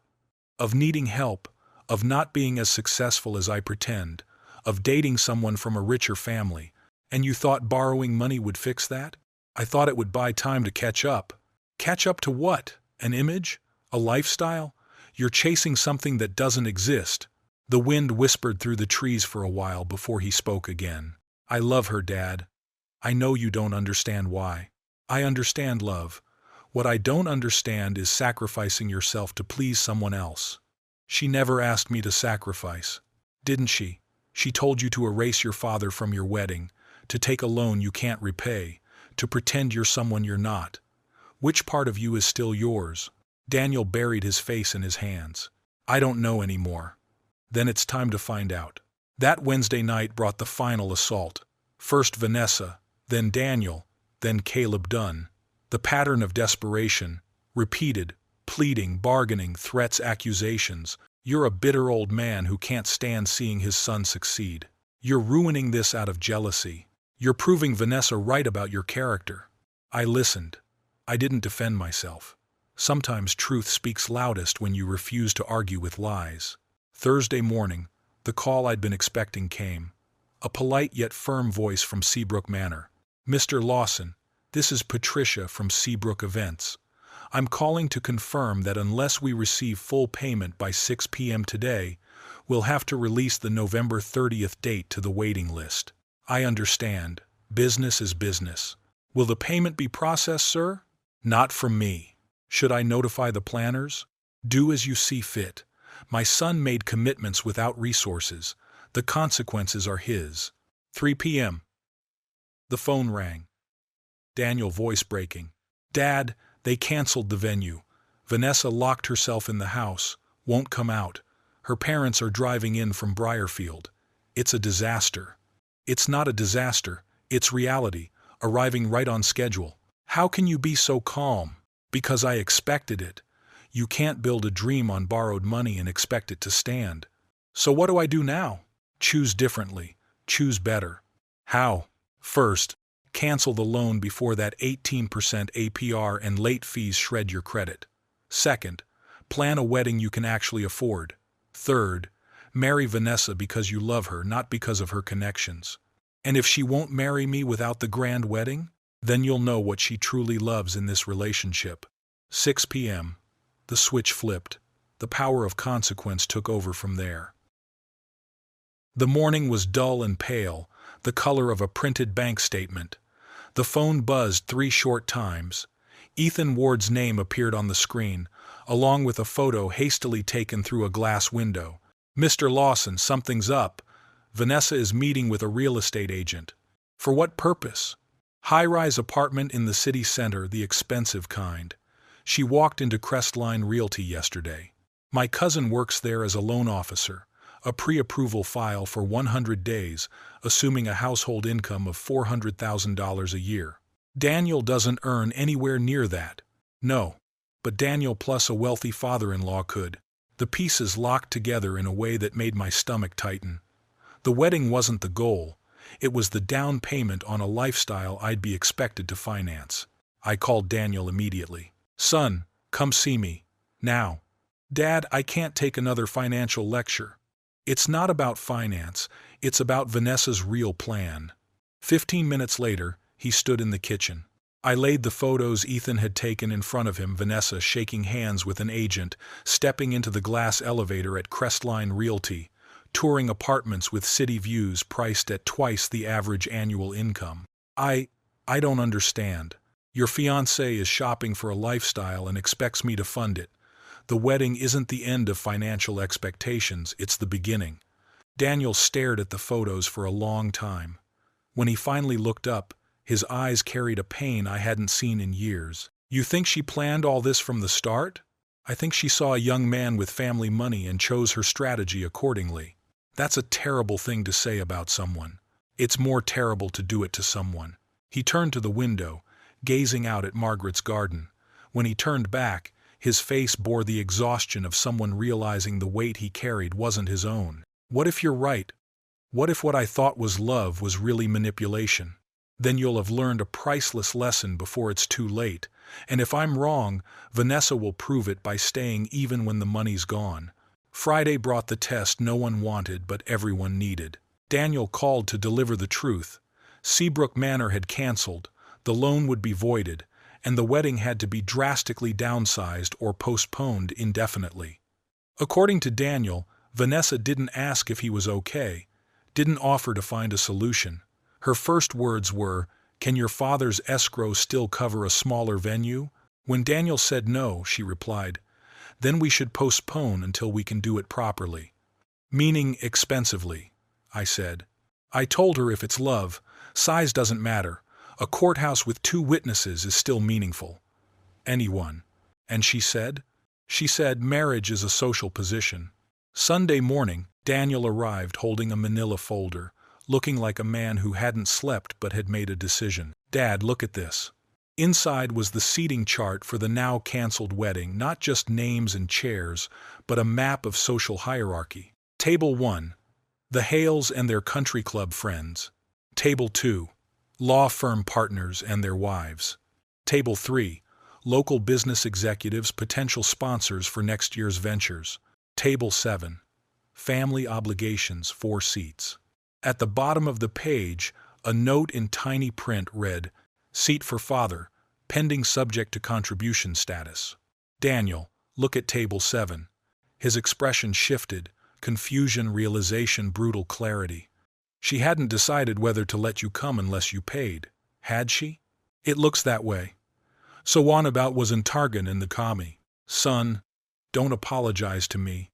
Of needing help, of not being as successful as I pretend, of dating someone from a richer family. And you thought borrowing money would fix that? I thought it would buy time to catch up. Catch up to what? An image? A lifestyle? You're chasing something that doesn't exist. The wind whispered through the trees for a while before he spoke again. I love her, Dad. I know you don't understand why. I understand love. What I don't understand is sacrificing yourself to please someone else. She never asked me to sacrifice. Didn't she? She told you to erase your father from your wedding, to take a loan you can't repay, to pretend you're someone you're not. Which part of you is still yours? Daniel buried his face in his hands. I don't know anymore. Then it's time to find out. That Wednesday night brought the final assault. First Vanessa, then Daniel, then Caleb Dunn. The pattern of desperation, repeated, pleading, bargaining, threats, accusations. You're a bitter old man who can't stand seeing his son succeed. You're ruining this out of jealousy. You're proving Vanessa right about your character. I listened. I didn't defend myself. Sometimes truth speaks loudest when you refuse to argue with lies. Thursday morning, the call I'd been expecting came. A polite yet firm voice from Seabrook Manor. Mr. Lawson, this is Patricia from Seabrook Events. I'm calling to confirm that unless we receive full payment by 6 p.m. today, we'll have to release the November 30th date to the waiting list. I understand. Business is business. Will the payment be processed, sir? Not from me. Should I notify the planners? Do as you see fit. My son made commitments without resources. The consequences are his. 3 p.m. The phone rang. Daniel, voice breaking. Dad, they canceled the venue. Vanessa locked herself in the house, won't come out. Her parents are driving in from Briarfield. It's a disaster. It's not a disaster, it's reality, arriving right on schedule. How can you be so calm? Because I expected it. You can't build a dream on borrowed money and expect it to stand. So what do I do now? Choose differently. Choose better. How? First, cancel the loan before that 18% APR and late fees shred your credit. Second, plan a wedding you can actually afford. Third, marry Vanessa because you love her, not because of her connections. And if she won't marry me without the grand wedding, then you'll know what she truly loves in this relationship. 6 p.m. The switch flipped. The power of consequence took over from there. The morning was dull and pale, the color of a printed bank statement. The phone buzzed 3 short times. Ethan Ward's name appeared on the screen, along with a photo hastily taken through a glass window. Mr. Lawson, something's up. Vanessa is meeting with a real estate agent. For what purpose? High-rise apartment in the city center, the expensive kind. She walked into Crestline Realty yesterday. My cousin works there as a loan officer. A pre-approval file for 100 days, assuming a household income of $400,000 a year. Daniel doesn't earn anywhere near that. No, but Daniel plus a wealthy father-in-law could. The pieces locked together in a way that made my stomach tighten. The wedding wasn't the goal. It was the down payment on a lifestyle I'd be expected to finance. I called Daniel immediately. Son, come see me. Now. Dad, I can't take another financial lecture. It's not about finance, it's about Vanessa's real plan. 15 minutes later, he stood in the kitchen. I laid the photos Ethan had taken in front of him, Vanessa shaking hands with an agent, stepping into the glass elevator at Crestline Realty, touring apartments with city views priced at twice the average annual income. I don't understand. Your fiancé is shopping for a lifestyle and expects me to fund it. The wedding isn't the end of financial expectations, it's the beginning. Daniel stared at the photos for a long time. When he finally looked up, his eyes carried a pain I hadn't seen in years. You think she planned all this from the start? I think she saw a young man with family money and chose her strategy accordingly. That's a terrible thing to say about someone. It's more terrible to do it to someone. He turned to the window, gazing out at Margaret's garden. When he turned back, his face bore the exhaustion of someone realizing the weight he carried wasn't his own. What if you're right? What if what I thought was love was really manipulation? Then you'll have learned a priceless lesson before it's too late, and if I'm wrong, Vanessa will prove it by staying even when the money's gone. Friday brought the test no one wanted but everyone needed. Daniel called to deliver the truth. Seabrook Manor had canceled, the loan would be voided, and the wedding had to be drastically downsized or postponed indefinitely. According to Daniel, Vanessa didn't ask if he was okay, didn't offer to find a solution. Her first words were, "Can your father's escrow still cover a smaller venue?" When Daniel said no, she replied, "Then we should postpone until we can do it properly." Meaning expensively, I said. I told her if it's love, size doesn't matter. A courthouse with 2 witnesses is still meaningful. Anyone. And she said? She said marriage is a social position. Sunday morning, Daniel arrived holding a manila folder, looking like a man who hadn't slept but had made a decision. "Dad, look at this." Inside was the seating chart for the now canceled wedding, not just names and chairs, but a map of social hierarchy. Table 1, the Hales and their country club friends. Table 2, law firm partners and their wives. Table 3, local business executives, potential sponsors for next year's ventures. Table 7, family obligations, 4 seats. At the bottom of the page, a note in tiny print read, "Seat for father, pending subject to contribution status." "Daniel, look at table 7. His expression shifted, confusion, realization, brutal clarity. "She hadn't decided whether to let you come unless you paid, had she?" "It looks that way. So on about was in Targan in the commie." "Son, don't apologize to me.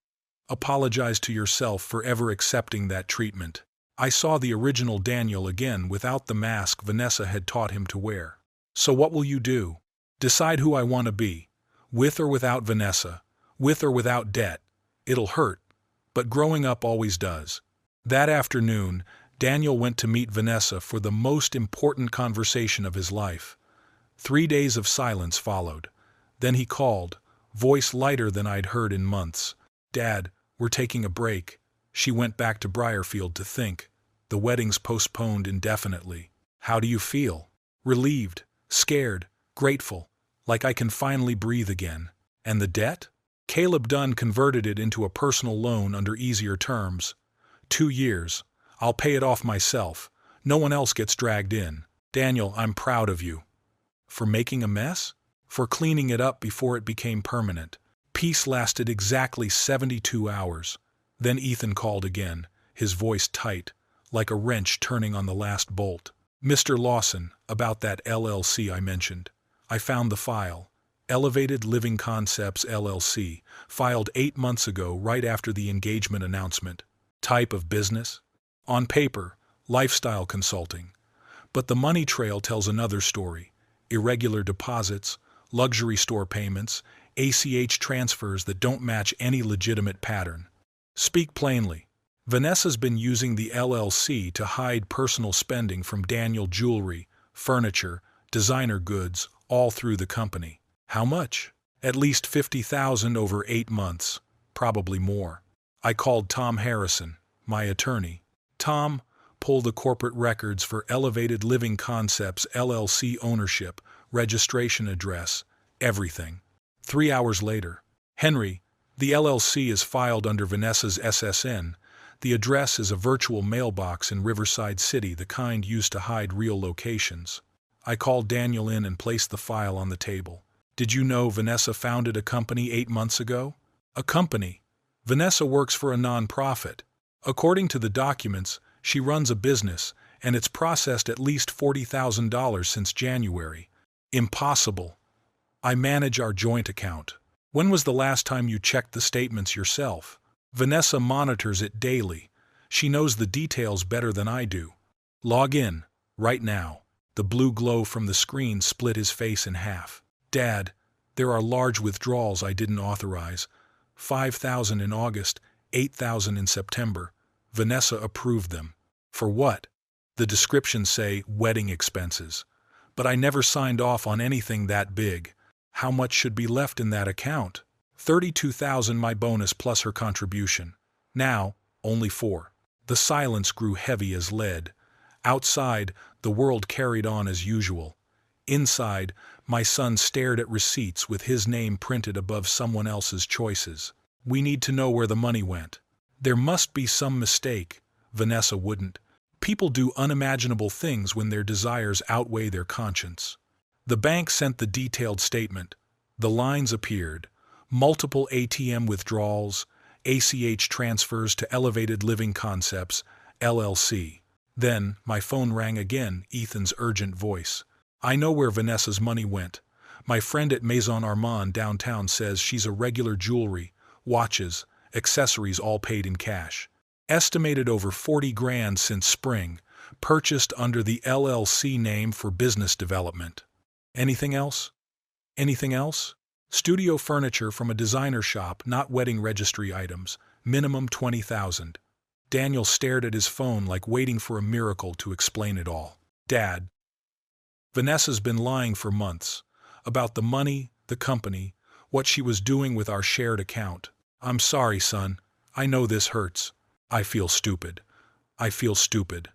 Apologize to yourself for ever accepting that treatment." I saw the original Daniel again without the mask Vanessa had taught him to wear. "So what will you do?" "Decide who I want to be. With or without Vanessa. With or without debt. It'll hurt, but growing up always does." That afternoon, Daniel went to meet Vanessa for the most important conversation of his life. 3 days of silence followed. Then he called, voice lighter than I'd heard in months. "Dad, we're taking a break." She went back to Briarfield to think. The wedding's postponed indefinitely. "How do you feel?" "Relieved, scared, grateful, like I can finally breathe again." "And the debt?" "Caleb Dunn converted it into a personal loan under easier terms. 2 years. I'll pay it off myself. No one else gets dragged in." "Daniel, I'm proud of you." "For making a mess?" "For cleaning it up before it became permanent." Peace lasted exactly 72 hours. Then Ethan called again, his voice tight, like a wrench turning on the last bolt. "Mr. Lawson, about that LLC I mentioned. I found the file. Elevated Living Concepts LLC, filed 8 months ago right after the engagement announcement. Type of business? On paper, lifestyle consulting. But the money trail tells another story. Irregular deposits, luxury store payments, ACH transfers that don't match any legitimate pattern. Speak plainly. Vanessa's been using the LLC to hide personal spending from Daniel jewelry, furniture, designer goods, all through the company. How much? At least $50,000 over 8 months, probably more. I called Tom Harrison, my attorney. "Tom, pull the corporate records for Elevated Living Concepts LLC ownership, registration address, everything." 3 hours later. "Henry, the LLC is filed under Vanessa's SSN. The address is a virtual mailbox in Riverside City, the kind used to hide real locations." I called Daniel in and placed the file on the table. "Did you know Vanessa founded a company 8 months ago?" "A company?" "Vanessa works for a non-profit. According to the documents, she runs a business, and it's processed at least $40,000 since January." "Impossible. I manage our joint account." "When was the last time you checked the statements yourself?" "Vanessa monitors it daily. She knows the details better than I do." "Log in, right now." The blue glow from the screen split his face in half. "Dad, there are large withdrawals I didn't authorize. 5,000 in August, 8,000 in September. Vanessa approved them." "For what?" "The descriptions say wedding expenses. But I never signed off on anything that big." "How much should be left in that account?" "32,000 my bonus plus her contribution. Now, only 4. The silence grew heavy as lead. Outside, the world carried on as usual. Inside, my son stared at receipts with his name printed above someone else's choices. We need to know where the money went. There must be some mistake. Vanessa wouldn't. People do unimaginable things when their desires outweigh their conscience. The bank sent the detailed statement. The lines appeared. Multiple ATM withdrawals, ACH transfers to Elevated Living Concepts, LLC. Then, my phone rang again, Ethan's urgent voice. I know where Vanessa's money went. My friend at Maison Armand downtown says she's a regular jewelry, watches, accessories all paid in cash. Estimated over 40 grand since spring, purchased under the LLC name for business development. Anything else? Anything else? Studio furniture from a designer shop, not wedding registry items, minimum $20,000. Daniel stared at his phone like waiting for a miracle to explain it all. Dad. Vanessa's been lying for months. About the money, the company, what she was doing with our shared account. I'm sorry, son. I know this hurts. I feel stupid. I feel stupid.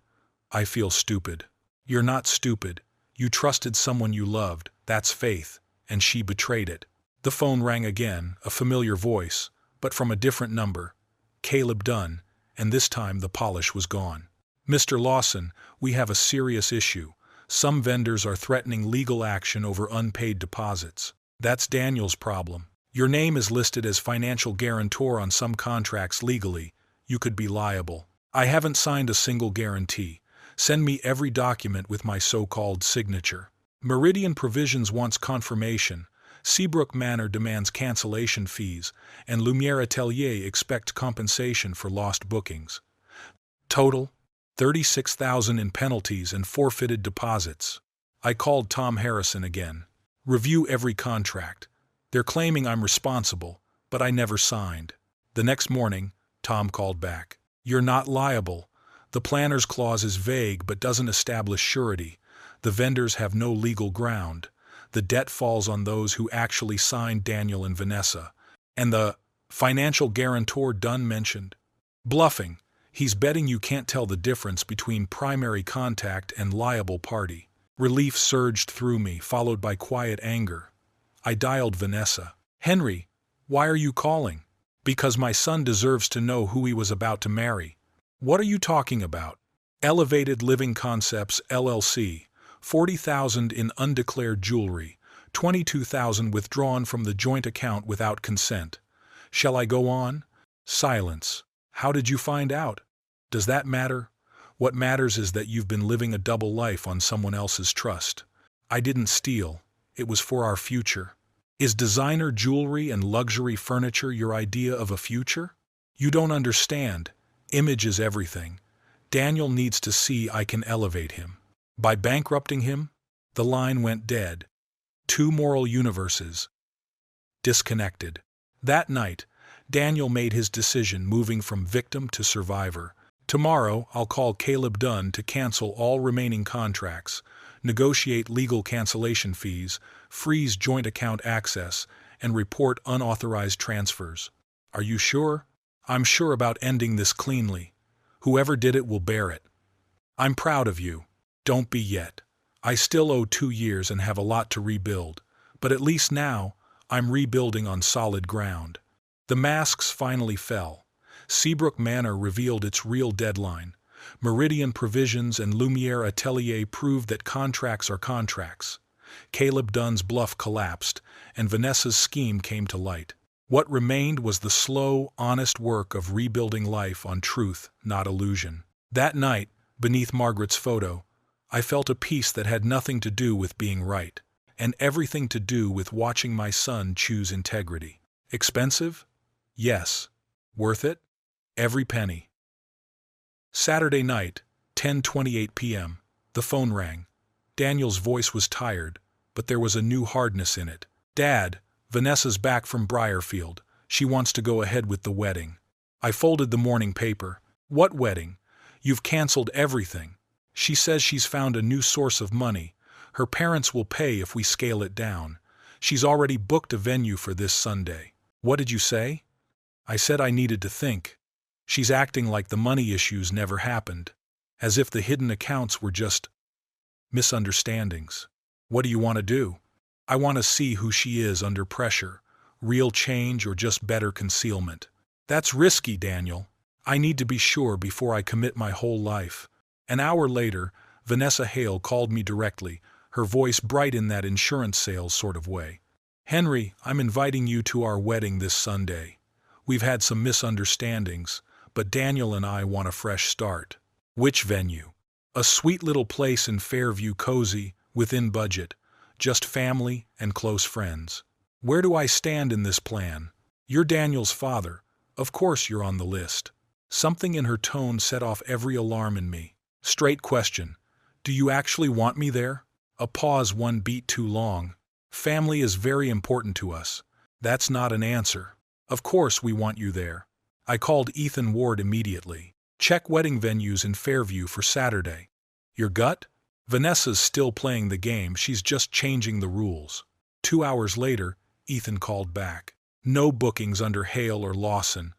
I feel stupid. You're not stupid. You trusted someone you loved. That's faith. And she betrayed it. The phone rang again, a familiar voice, but from a different number. Caleb Dunn, and this time the polish was gone. Mr. Lawson, we have a serious issue. Some vendors are threatening legal action over unpaid deposits. That's Daniel's problem. Your name is listed as financial guarantor on some contracts legally. You could be liable. I haven't signed a single guarantee. Send me every document with my so-called signature. Meridian Provisions wants confirmation. Seabrook Manor demands cancellation fees, and Lumiere Atelier expect compensation for lost bookings. Total, $36,000 in penalties and forfeited deposits. I called Tom Harrison again. Review every contract. They're claiming I'm responsible, but I never signed. The next morning, Tom called back. You're not liable. The planner's clause is vague but doesn't establish surety. The vendors have no legal ground. The debt falls on those who actually signed Daniel and Vanessa. And the financial guarantor Dunn mentioned. Bluffing. He's betting you can't tell the difference between primary contact and liable party. Relief surged through me, followed by quiet anger. I dialed Vanessa. Henry, why are you calling? Because my son deserves to know who he was about to marry. What are you talking about? Elevated Living Concepts, LLC. $40,000 in undeclared jewelry. $22,000 withdrawn from the joint account without consent. Shall I go on? Silence. How did you find out? Does that matter? What matters is that you've been living a double life on someone else's trust. I didn't steal. It was for our future. Is designer jewelry and luxury furniture your idea of a future? You don't understand. Image is everything. Daniel needs to see I can elevate him. By bankrupting him, the line went dead. Two moral universes. Disconnected. That night, Daniel made his decision, moving from victim to survivor. Tomorrow, I'll call Caleb Dunn to cancel all remaining contracts, negotiate legal cancellation fees, freeze joint account access, and report unauthorized transfers. Are you sure? I'm sure about ending this cleanly. Whoever did it will bear it. I'm proud of you. Don't be yet. I still owe 2 years and have a lot to rebuild, but at least now, I'm rebuilding on solid ground. The masks finally fell. Seabrook Manor revealed its real deadline. Meridian Provisions and Lumiere Atelier proved that contracts are contracts. Caleb Dunn's bluff collapsed, and Vanessa's scheme came to light. What remained was the slow, honest work of rebuilding life on truth, not illusion. That night, beneath Margaret's photo, I felt a peace that had nothing to do with being right, and everything to do with watching my son choose integrity. Expensive? Yes. Worth it? Every penny. Saturday night, 10:28 p.m. The phone rang. Daniel's voice was tired, but there was a new hardness in it. Dad, Vanessa's back from Briarfield. She wants to go ahead with the wedding. I folded the morning paper. What wedding? You've canceled everything. She says she's found a new source of money. Her parents will pay if we scale it down. She's already booked a venue for this Sunday. What did you say? I said I needed to think. She's acting like the money issues never happened, as if the hidden accounts were just misunderstandings. What do you want to do? I want to see who she is under pressure, real change or just better concealment. That's risky, Daniel. I need to be sure before I commit my whole life. An hour later, Vanessa Hale called me directly, her voice bright in that insurance sales sort of way. Henry, I'm inviting you to our wedding this Sunday. We've had some misunderstandings, but Daniel and I want a fresh start. Which venue? A sweet little place in Fairview, cozy, within budget, just family and close friends. Where do I stand in this plan? You're Daniel's father. Of course you're on the list. Something in her tone set off every alarm in me. Straight question. Do you actually want me there? A pause one beat too long. Family is very important to us. That's not an answer. Of course we want you there. I called Ethan Ward immediately. Check wedding venues in Fairview for Saturday. Your gut? Vanessa's still playing the game, she's just changing the rules. 2 hours later, Ethan called back. No bookings under Hale or Lawson.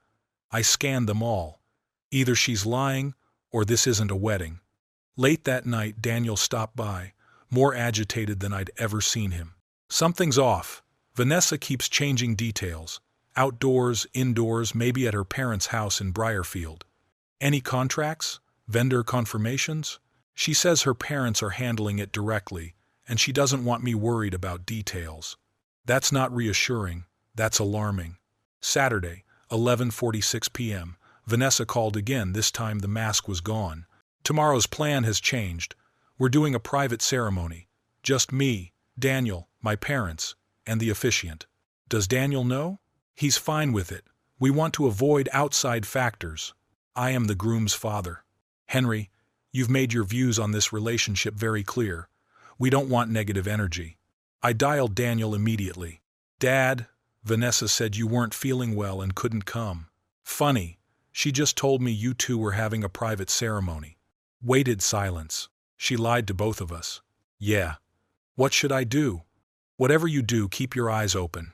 I scanned them all. Either she's lying, or this isn't a wedding. Late that night, Daniel stopped by, more agitated than I'd ever seen him. Something's off. Vanessa keeps changing details. Outdoors, indoors, maybe at her parents' house in Briarfield. Any contracts? Vendor confirmations? She says her parents are handling it directly, and she doesn't want me worried about details. That's not reassuring. That's alarming. Saturday, 11:46 p.m. Vanessa called again. This time the mask was gone. Tomorrow's plan has changed. We're doing a private ceremony. Just me, Daniel, my parents, and the officiant. Does Daniel know? He's fine with it. We want to avoid outside factors. I am the groom's father. Henry, you've made your views on this relationship very clear. We don't want negative energy. I dialed Daniel immediately. Dad, Vanessa said you weren't feeling well and couldn't come. Funny. She just told me you two were having a private ceremony. Waited silence. She lied to both of us. Yeah. What should I do? Whatever you do, keep your eyes open.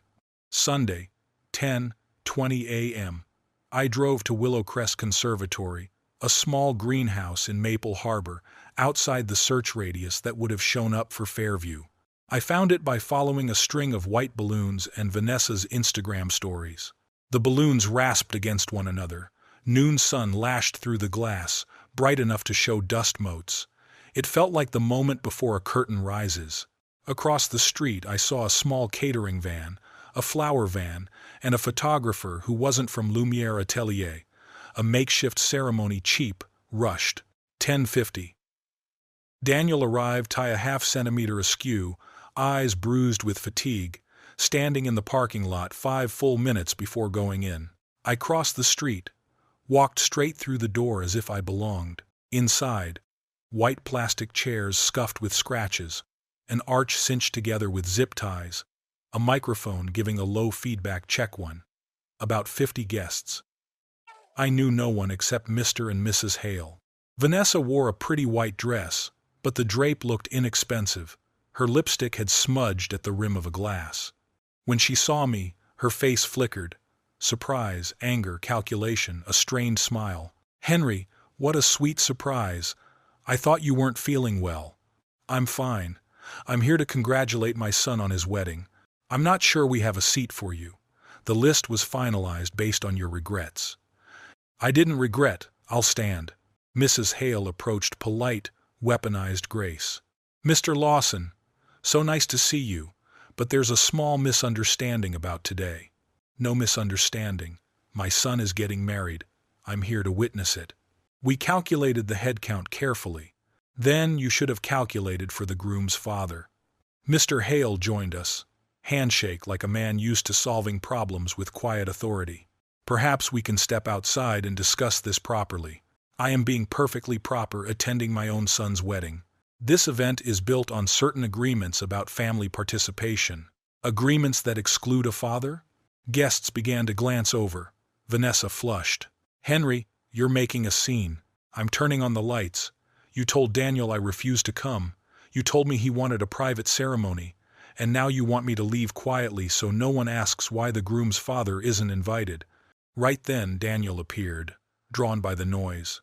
Sunday, 10:20 a.m. I drove to Willowcrest Conservatory, a small greenhouse in Maple Harbor, outside the search radius that would have shown up for Fairview. I found it by following a string of white balloons and Vanessa's Instagram stories. The balloons rasped against one another. Noon sun lashed through the glass, bright enough to show dust motes. It felt like the moment before a curtain rises. Across the street I saw a small catering van, a flower van, and a photographer who wasn't from Lumiere Atelier. A makeshift ceremony, cheap, rushed. 10:50. Daniel arrived, tie a half centimeter askew, eyes bruised with fatigue, standing in the parking lot 5 full minutes before going in. I crossed the street, walked straight through the door as if I belonged. Inside, white plastic chairs scuffed with scratches, an arch cinched together with zip ties, a microphone giving a low feedback check one. About 50 guests. I knew no one except Mr. and Mrs. Hale. Vanessa wore a pretty white dress, but the drape looked inexpensive. Her lipstick had smudged at the rim of a glass. When she saw me, her face flickered. Surprise, anger, calculation, a strained smile. Henry, what a sweet surprise. I thought you weren't feeling well. I'm fine. I'm here to congratulate my son on his wedding. I'm not sure we have a seat for you. The list was finalized based on your regrets. I didn't regret. I'll stand. Mrs. Hale approached, polite, weaponized grace. Mr. Lawson, so nice to see you, but there's a small misunderstanding about today. No misunderstanding. My son is getting married. I'm here to witness it. We calculated the head count carefully. Then you should have calculated for the groom's father. Mr. Hale joined us. Handshake like a man used to solving problems with quiet authority. Perhaps we can step outside and discuss this properly. I am being perfectly proper attending my own son's wedding. This event is built on certain agreements about family participation. Agreements that exclude a father? Guests began to glance over. Vanessa flushed. Henry, you're making a scene. I'm turning on the lights. You told Daniel I refused to come. You told me he wanted a private ceremony. And now you want me to leave quietly so no one asks why the groom's father isn't invited. Right then, Daniel appeared. drawn by the noise.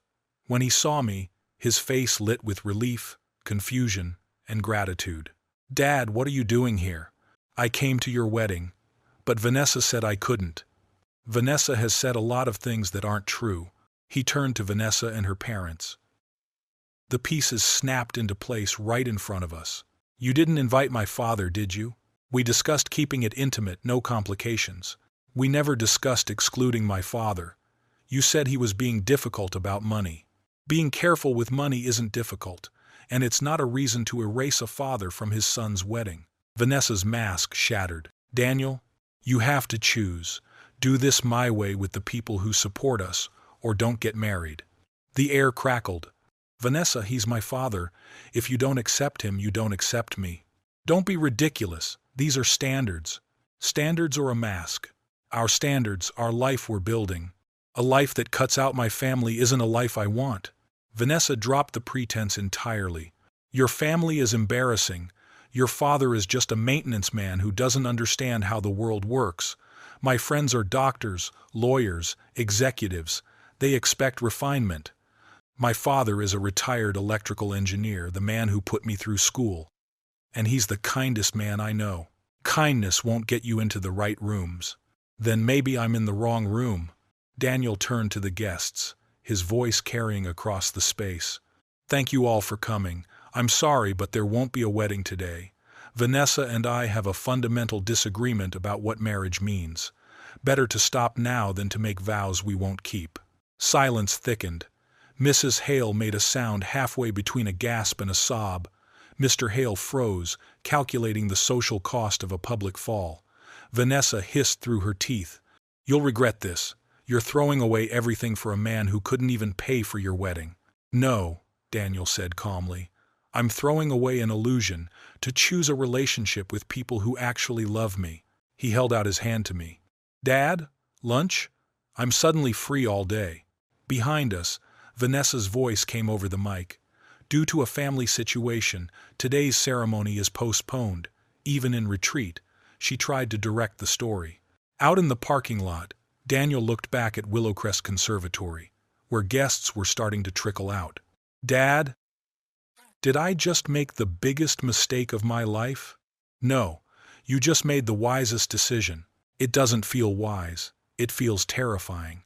When he saw me, his face lit with relief, confusion, and gratitude. "Dad, what are you doing here? I came to your wedding, but Vanessa said I couldn't." "Vanessa has said a lot of things that aren't true." He turned to Vanessa and her parents. The pieces snapped into place right in front of us. "You didn't invite my father, did you? We discussed keeping it intimate, no complications. We never discussed excluding my father. You said he was being difficult about money. Being careful with money isn't difficult, and it's not a reason to erase a father from his son's wedding." Vanessa's mask shattered. "Daniel, you have to choose. Do this my way with the people who support us, or don't get married." The air crackled. "Vanessa, he's my father. If you don't accept him, you don't accept me." "Don't be ridiculous. These are standards." "Standards or a mask?" "Our standards, our life we're building. A life that cuts out my family isn't a life I want." Vanessa dropped the pretense entirely. "Your family is embarrassing. Your father is just a maintenance man who doesn't understand how the world works. My friends are doctors, lawyers, executives. They expect refinement. My father is a retired electrical engineer, the man who put me through school. And he's the kindest man I know. Kindness won't get you into the right rooms." "Then maybe I'm in the wrong room." Daniel turned to the guests, his voice carrying across the space. "Thank you all for coming. I'm sorry, but there won't be a wedding today. Vanessa and I have a fundamental disagreement about what marriage means. Better to stop now than to make vows we won't keep." Silence thickened. Mrs. Hale made a sound halfway between a gasp and a sob. Mr. Hale froze, calculating the social cost of a public fall. Vanessa hissed through her teeth. "You'll regret this. You're throwing away everything for a man who couldn't even pay for your wedding." "No," Daniel said calmly. "I'm throwing away an illusion to choose a relationship with people who actually love me." He held out his hand to me. "Dad, lunch? I'm suddenly free all day." Behind us, Vanessa's voice came over the mic. "Due to a family situation, today's ceremony is postponed." Even in retreat, she tried to direct the story. Out in the parking lot, Daniel looked back at Willowcrest Conservatory, where guests were starting to trickle out. "Dad, did I just make the biggest mistake of my life?" "No, you just made the wisest decision. It doesn't feel wise. It feels terrifying.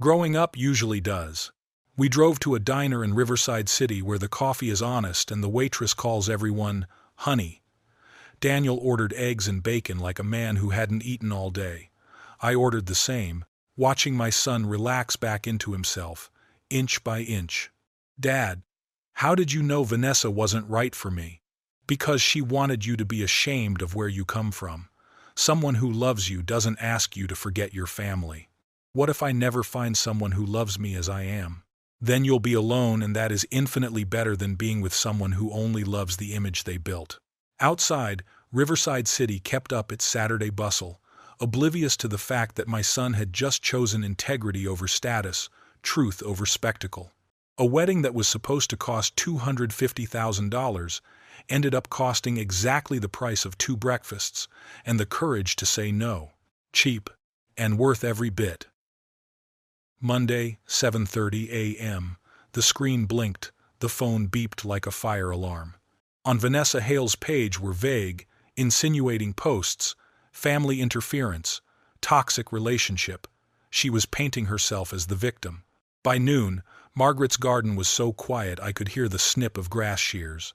Growing up usually does." We drove to a diner in Riverside City where the coffee is honest and the waitress calls everyone honey. Daniel ordered eggs and bacon like a man who hadn't eaten all day. I ordered the same, watching my son relax back into himself, inch by inch. "Dad, how did you know Vanessa wasn't right for me?" "Because she wanted you to be ashamed of where you come from. Someone who loves you doesn't ask you to forget your family." "What if I never find someone who loves me as I am?" "Then you'll be alone, and that is infinitely better than being with someone who only loves the image they built." Outside, Riverside City kept up its Saturday bustle, oblivious to the fact that my son had just chosen integrity over status, truth over spectacle. A wedding that was supposed to cost $250,000 ended up costing exactly the price of 2 breakfasts, and the courage to say no. Cheap, and worth every bit. Monday, 7:30 a.m. The screen blinked, the phone beeped like a fire alarm. On Vanessa Hale's page were vague, insinuating posts, family interference, toxic relationship. She was painting herself as the victim. By noon, Margaret's garden was so quiet I could hear the snip of grass shears.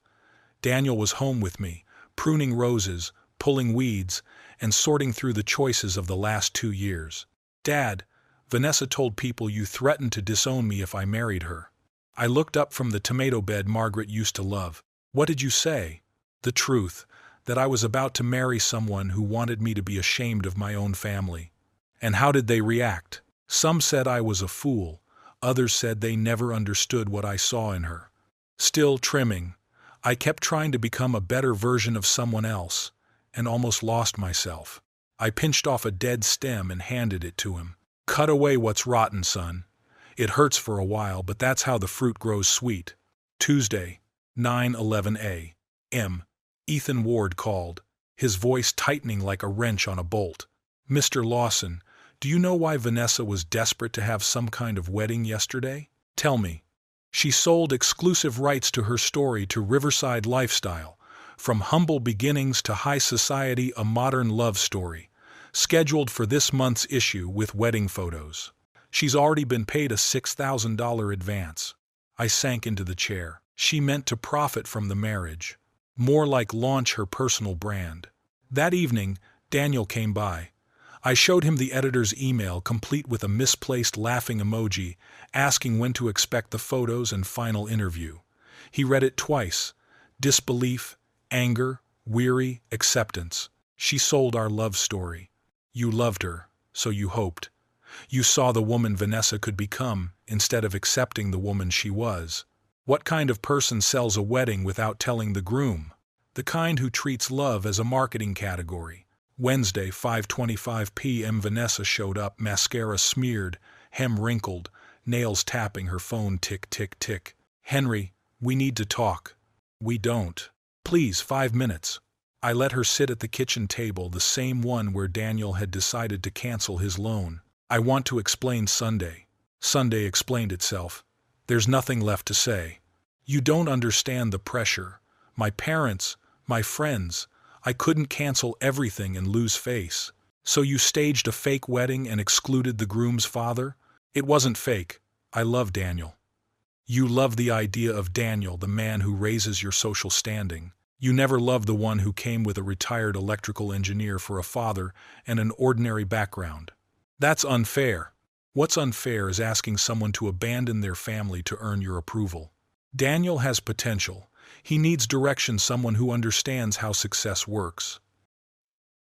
Daniel was home with me, pruning roses, pulling weeds, and sorting through the choices of the last 2 years. "Dad, Vanessa told people you threatened to disown me if I married her." I looked up from the tomato bed Margaret used to love. "What did you say?" "The truth, that I was about to marry someone who wanted me to be ashamed of my own family." "And how did they react?" "Some said I was a fool. Others said they never understood what I saw in her." Still trimming, I kept trying to become a better version of someone else, and almost lost myself. I pinched off a dead stem and handed it to him. "Cut away what's rotten, son. It hurts for a while, but that's how the fruit grows sweet." Tuesday, 9:11 a.m. Ethan Ward called, his voice tightening like a wrench on a bolt. "Mr. Lawson, Do you know why Vanessa was desperate to have some kind of wedding yesterday? Tell me. She sold exclusive rights to her story to Riverside Lifestyle, from humble beginnings to high society, a modern love story, scheduled for this month's issue with wedding photos. She's already been paid a $6,000 advance. I sank into the chair. She meant to profit from the marriage. More like launch her personal brand. That evening, Daniel came by. I showed him the editor's email complete with a misplaced laughing emoji, asking when to expect the photos and final interview. He read it twice. Disbelief, anger, weary, acceptance. She sold our love story. You loved her, so you hoped. You saw the woman Vanessa could become, instead of accepting the woman she was. What kind of person sells a wedding without telling the groom? The kind who treats love as a marketing category. Wednesday, 5:25 p.m. Vanessa showed up, mascara smeared, hem wrinkled, nails tapping, her phone tick, tick, tick. Henry, we need to talk. We don't. Please, 5 minutes. I let her sit at the kitchen table, the same one where Daniel had decided to cancel his loan. I want to explain Sunday. Sunday explained itself. There's nothing left to say. You don't understand the pressure. My parents, my friends, I couldn't cancel everything and lose face. So you staged a fake wedding and excluded the groom's father? It wasn't fake. I love Daniel. You love the idea of Daniel, the man who raises your social standing. You never loved the one who came with a retired electrical engineer for a father and an ordinary background. That's unfair. What's unfair is asking someone to abandon their family to earn your approval. Daniel has potential. He needs direction, someone who understands how success works.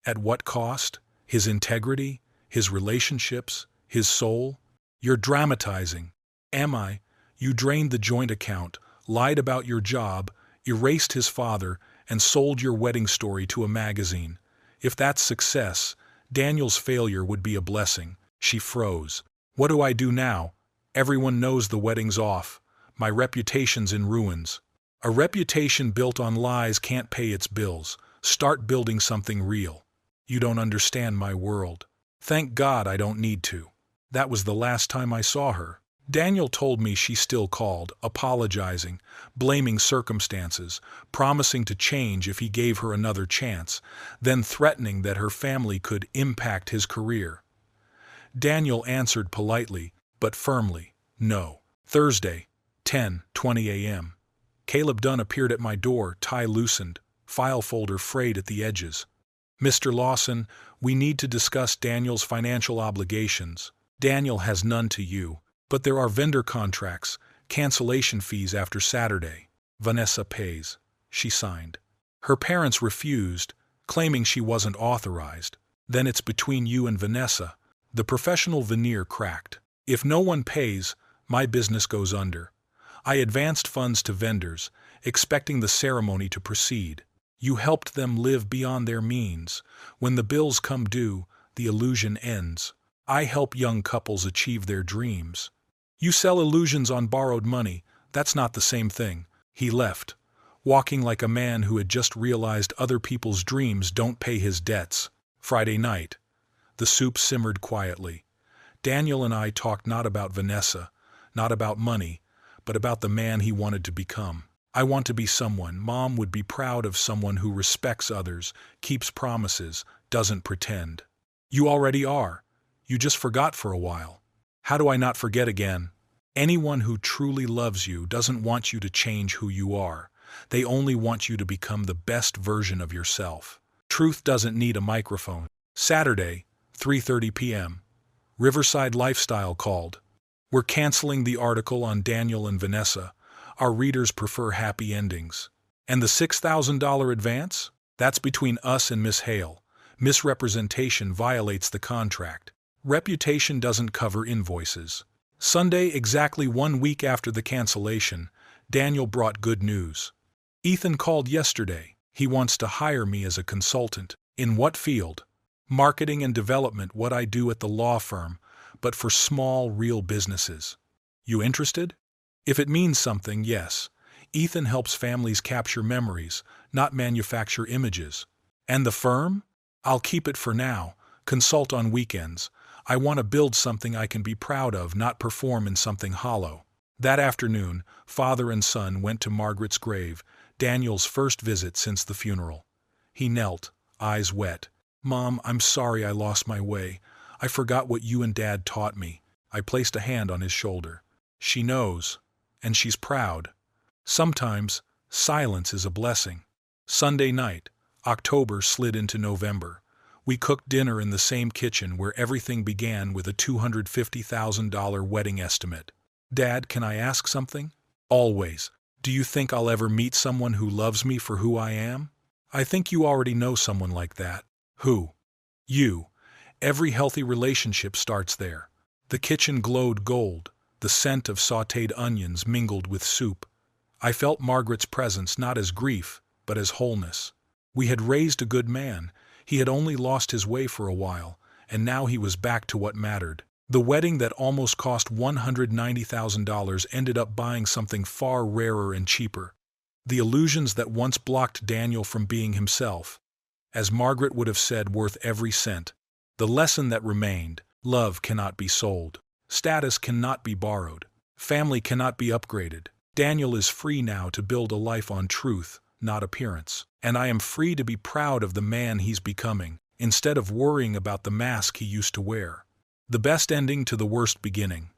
At what cost? His integrity? His relationships? His soul? You're dramatizing. Am I? You drained the joint account, lied about your job, erased his father, and sold your wedding story to a magazine. If that's success, Daniel's failure would be a blessing. She froze. What do I do now? Everyone knows the wedding's off. My reputation's in ruins. A reputation built on lies can't pay its bills. Start building something real. You don't understand my world. Thank God I don't need to. That was the last time I saw her. Daniel told me she still called, apologizing, blaming circumstances, promising to change if he gave her another chance, then threatening that her family could impact his career. Daniel answered politely, but firmly, no. Thursday, 10:20 a.m. Caleb Dunn appeared at my door, tie loosened, file folder frayed at the edges. Mr. Lawson, we need to discuss Daniel's financial obligations. Daniel has none to you. But there are vendor contracts, cancellation fees after Saturday. Vanessa pays. She signed. Her parents refused, claiming she wasn't authorized. Then it's between you and Vanessa. The professional veneer cracked. If no one pays, my business goes under. I advanced funds to vendors, expecting the ceremony to proceed. You helped them live beyond their means. When the bills come due, the illusion ends. I help young couples achieve their dreams. You sell illusions on borrowed money. That's not the same thing. He left, walking like a man who had just realized other people's dreams don't pay his debts. Friday night. The soup simmered quietly. Daniel and I talked not about Vanessa, not about money, but about the man he wanted to become. I want to be someone Mom would be proud of, someone who respects others, keeps promises, doesn't pretend. You already are. You just forgot for a while. How do I not forget again? Anyone who truly loves you doesn't want you to change who you are. They only want you to become the best version of yourself. Truth doesn't need a microphone. Saturday, 3:30 p.m. Riverside Lifestyle called. We're canceling the article on Daniel and Vanessa. Our readers prefer happy endings. And the $6,000 advance? That's between us and Miss Hale. Misrepresentation violates the contract. Reputation doesn't cover invoices. Sunday, exactly 1 week after the cancellation, Daniel brought good news. Ethan called yesterday. He wants to hire me as a consultant. In what field? Marketing and development, what I do at the law firm, but for small, real businesses. You interested? If it means something, yes. Ethan helps families capture memories, not manufacture images. And the firm? I'll keep it for now. Consult on weekends. I want to build something I can be proud of, not perform in something hollow. That afternoon, father and son went to Margaret's grave, Daniel's first visit since the funeral. He knelt, eyes wet. "Mom, I'm sorry I lost my way. I forgot what you and Dad taught me." I placed a hand on his shoulder. "She knows, and she's proud. Sometimes, silence is a blessing." Sunday night, October slid into November. We cooked dinner in the same kitchen where everything began with a $250,000 wedding estimate. "Dad, can I ask something?" "Always. Do you think I'll ever meet someone who loves me for who I am?" "I think you already know someone like that." "Who?" "You. Every healthy relationship starts there." The kitchen glowed gold, the scent of sautéed onions mingled with soup. I felt Margaret's presence not as grief, but as wholeness. We had raised a good man. He had only lost his way for a while, and now he was back to what mattered. The wedding that almost cost $190,000 ended up buying something far rarer and cheaper. The illusions that once blocked Daniel from being himself. As Margaret would have said, worth every cent. The lesson that remained: love cannot be sold. Status cannot be borrowed. Family cannot be upgraded. Daniel is free now to build a life on truth, not appearance. And I am free to be proud of the man he's becoming, instead of worrying about the mask he used to wear. The best ending to the worst beginning.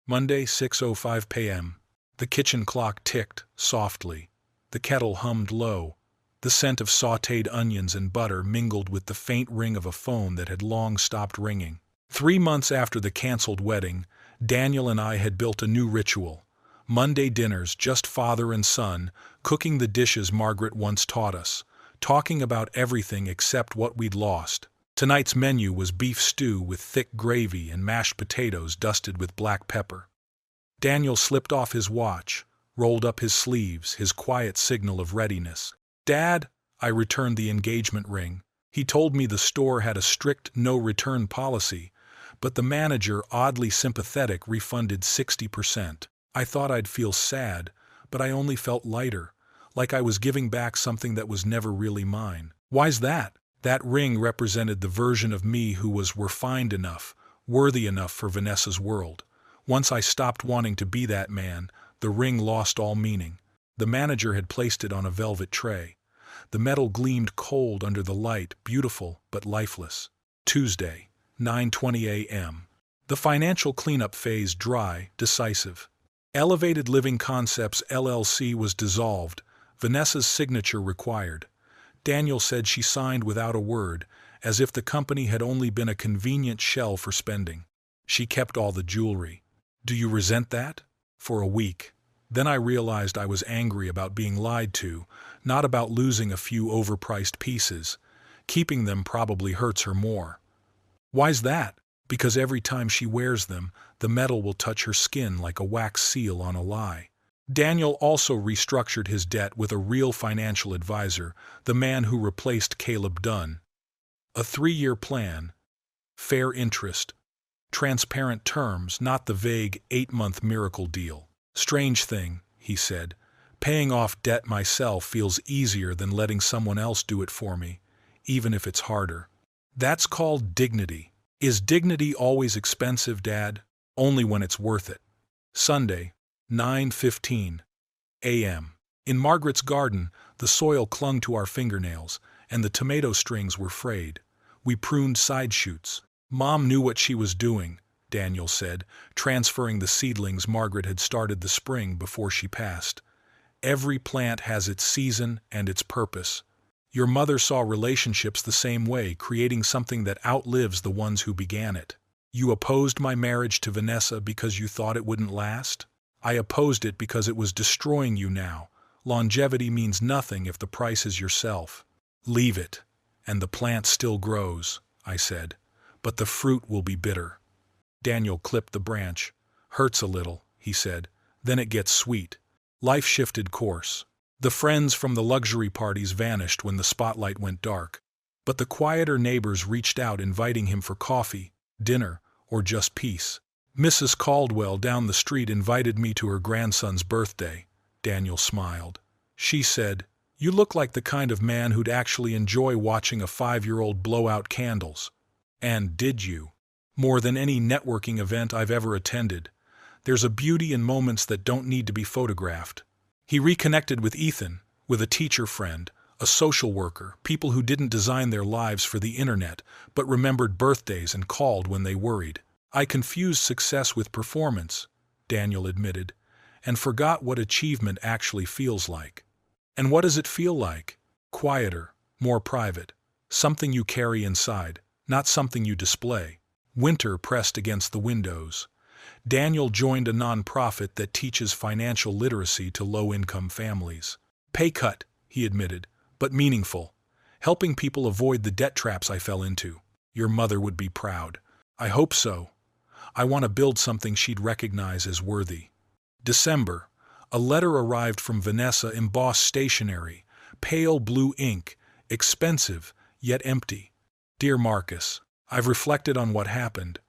Monday, 6:05 p.m. The kitchen clock ticked softly. The kettle hummed low. The scent of sautéed onions and butter mingled with the faint ring of a phone that had long stopped ringing. 3 months after the canceled wedding, Daniel and I had built a new ritual. Monday dinners, just father and son, cooking the dishes Margaret once taught us, talking about everything except what we'd lost. Tonight's menu was beef stew with thick gravy and mashed potatoes dusted with black pepper. Daniel slipped off his watch, rolled up his sleeves, his quiet signal of readiness. "Dad," I returned the engagement ring. He told me the store had a strict no-return policy, but the manager, oddly sympathetic, refunded 60%. I thought I'd feel sad, but I only felt lighter, like I was giving back something that was never really mine. "Why's that?" That ring represented the version of me who was refined enough, worthy enough for Vanessa's world. Once I stopped wanting to be that man, the ring lost all meaning. The manager had placed it on a velvet tray. The metal gleamed cold under the light, beautiful but lifeless. Tuesday, 9:20 a.m. The financial cleanup phase dry, decisive. Elevated Living Concepts LLC was dissolved, Vanessa's signature required. Daniel said she signed without a word, as if the company had only been a convenient shell for spending. She kept all the jewelry. "Do you resent that?" For a week. Then I realized I was angry about being lied to, not about losing a few overpriced pieces. Keeping them probably hurts her more. "Why's that?" "Because every time she wears them, the metal will touch her skin like a wax seal on a lie." Daniel also restructured his debt with a real financial advisor, the man who replaced Caleb Dunn. A 3-year plan, fair interest, transparent terms, not the vague 8-month miracle deal. "Strange thing," he said, "paying off debt myself feels easier than letting someone else do it for me, even if it's harder." That's called dignity. Is dignity always expensive, Dad? Only when it's worth it. Sunday, 9:15 a.m. In Margaret's garden, the soil clung to our fingernails, and the tomato strings were frayed. We pruned side shoots. "Mom knew what she was doing," Daniel said, transferring the seedlings Margaret had started the spring before she passed. "Every plant has its season and its purpose. Your mother saw relationships the same way, creating something that outlives the ones who began it. You opposed my marriage to Vanessa because you thought it wouldn't last? I opposed it because it was destroying you now. Longevity means nothing if the price is yourself. Leave it, and the plant still grows," I said, "but the fruit will be bitter." Daniel clipped the branch. "Hurts a little," he said, "then it gets sweet." Life shifted course. The friends from the luxury parties vanished when the spotlight went dark, but the quieter neighbors reached out inviting him for coffee, dinner, or just peace. "Mrs. Caldwell down the street invited me to her grandson's birthday," Daniel smiled. "She said, 'You look like the kind of man who'd actually enjoy watching a 5-year-old blow out candles.' And did you? More than any networking event I've ever attended, there's a beauty in moments that don't need to be photographed. He reconnected with Ethan, with a teacher friend, a social worker, people who didn't design their lives for the internet, but remembered birthdays and called when they worried. I confused success with performance, Daniel admitted, and forgot what achievement actually feels like. And what does it feel like? Quieter, more private, something you carry inside, not something you display. Winter pressed against the windows. Daniel joined a nonprofit that teaches financial literacy to low-income families. Pay cut, he admitted, but meaningful, helping people avoid the debt traps I fell into. Your mother would be proud. I hope so. I want to build something she'd recognize as worthy. December. A letter arrived from Vanessa, embossed stationery, pale blue ink, expensive, yet empty. Dear Marcus, I've reflected on what happened.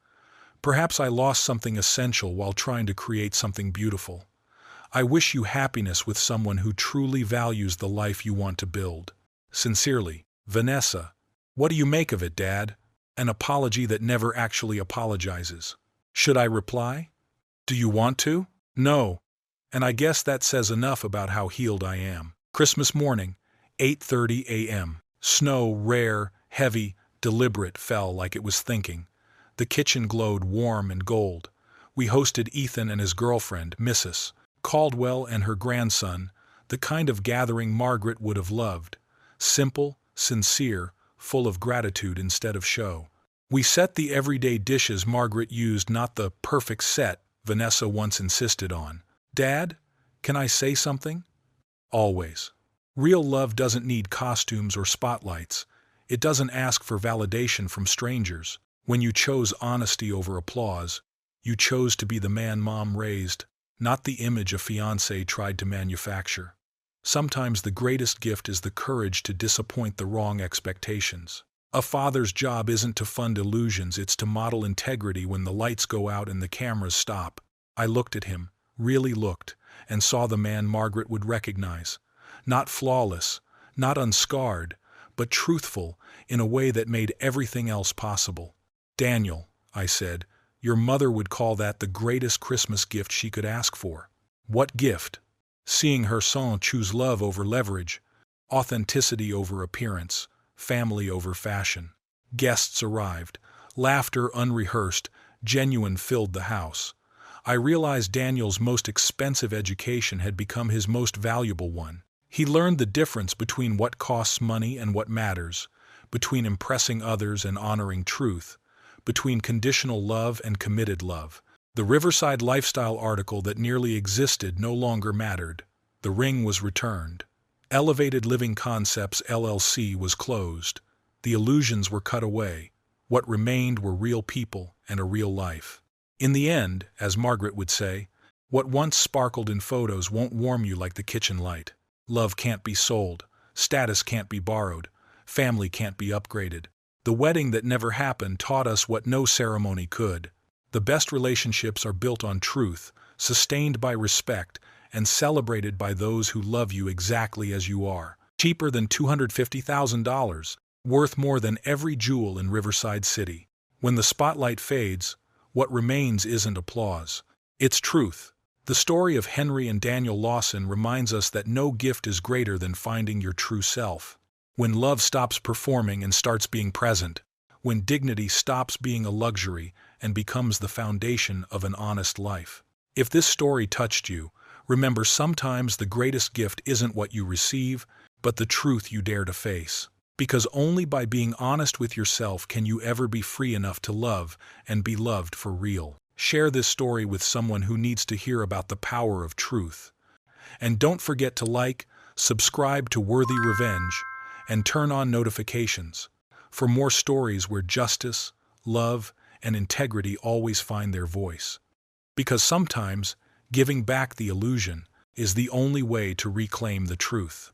Perhaps I lost something essential while trying to create something beautiful. I wish you happiness with someone who truly values the life you want to build. Sincerely, Vanessa. What do you make of it, Dad? An apology that never actually apologizes. Should I reply? Do you want to? No. And I guess that says enough about how healed I am. Christmas morning, 8:30 a.m. Snow, rare, heavy, deliberate, fell like it was thinking. The kitchen glowed warm and gold. We hosted Ethan and his girlfriend, Mrs. Caldwell, and her grandson, the kind of gathering Margaret would have loved. Simple, sincere, full of gratitude instead of show. We set the everyday dishes Margaret used, not the perfect set Vanessa once insisted on. Dad, can I say something? Always. Real love doesn't need costumes or spotlights. It doesn't ask for validation from strangers. When you chose honesty over applause, you chose to be the man Mom raised, not the image a fiancé tried to manufacture. Sometimes the greatest gift is the courage to disappoint the wrong expectations. A father's job isn't to fund illusions, it's to model integrity when the lights go out and the cameras stop. I looked at him, really looked, and saw the man Margaret would recognize. Not flawless, not unscarred, but truthful in a way that made everything else possible. Daniel, I said, your mother would call that the greatest Christmas gift she could ask for. What gift? Seeing her son choose love over leverage, authenticity over appearance, family over fashion. Guests arrived. Laughter unrehearsed, genuine filled the house. I realized Daniel's most expensive education had become his most valuable one. He learned the difference between what costs money and what matters, between impressing others and honoring truth, between conditional love and committed love. The Riverside Lifestyle article that nearly existed no longer mattered. The ring was returned. Elevated Living Concepts LLC was closed. The illusions were cut away. What remained were real people and a real life. In the end, as Margaret would say, what once sparkled in photos won't warm you like the kitchen light. Love can't be sold. Status can't be borrowed. Family can't be upgraded. The wedding that never happened taught us what no ceremony could. The best relationships are built on truth, sustained by respect, and celebrated by those who love you exactly as you are. Cheaper than $250,000, worth more than every jewel in Riverside City. When the spotlight fades, what remains isn't applause. It's truth. The story of Henry and Daniel Lawson reminds us that no gift is greater than finding your true self. When love stops performing and starts being present, when dignity stops being a luxury and becomes the foundation of an honest life. If this story touched you, remember sometimes the greatest gift isn't what you receive, but the truth you dare to face. Because only by being honest with yourself can you ever be free enough to love and be loved for real. Share this story with someone who needs to hear about the power of truth. And don't forget to like, subscribe to Worthy Revenge, and turn on notifications for more stories where justice, love, and integrity always find their voice. Because sometimes, giving back the illusion is the only way to reclaim the truth.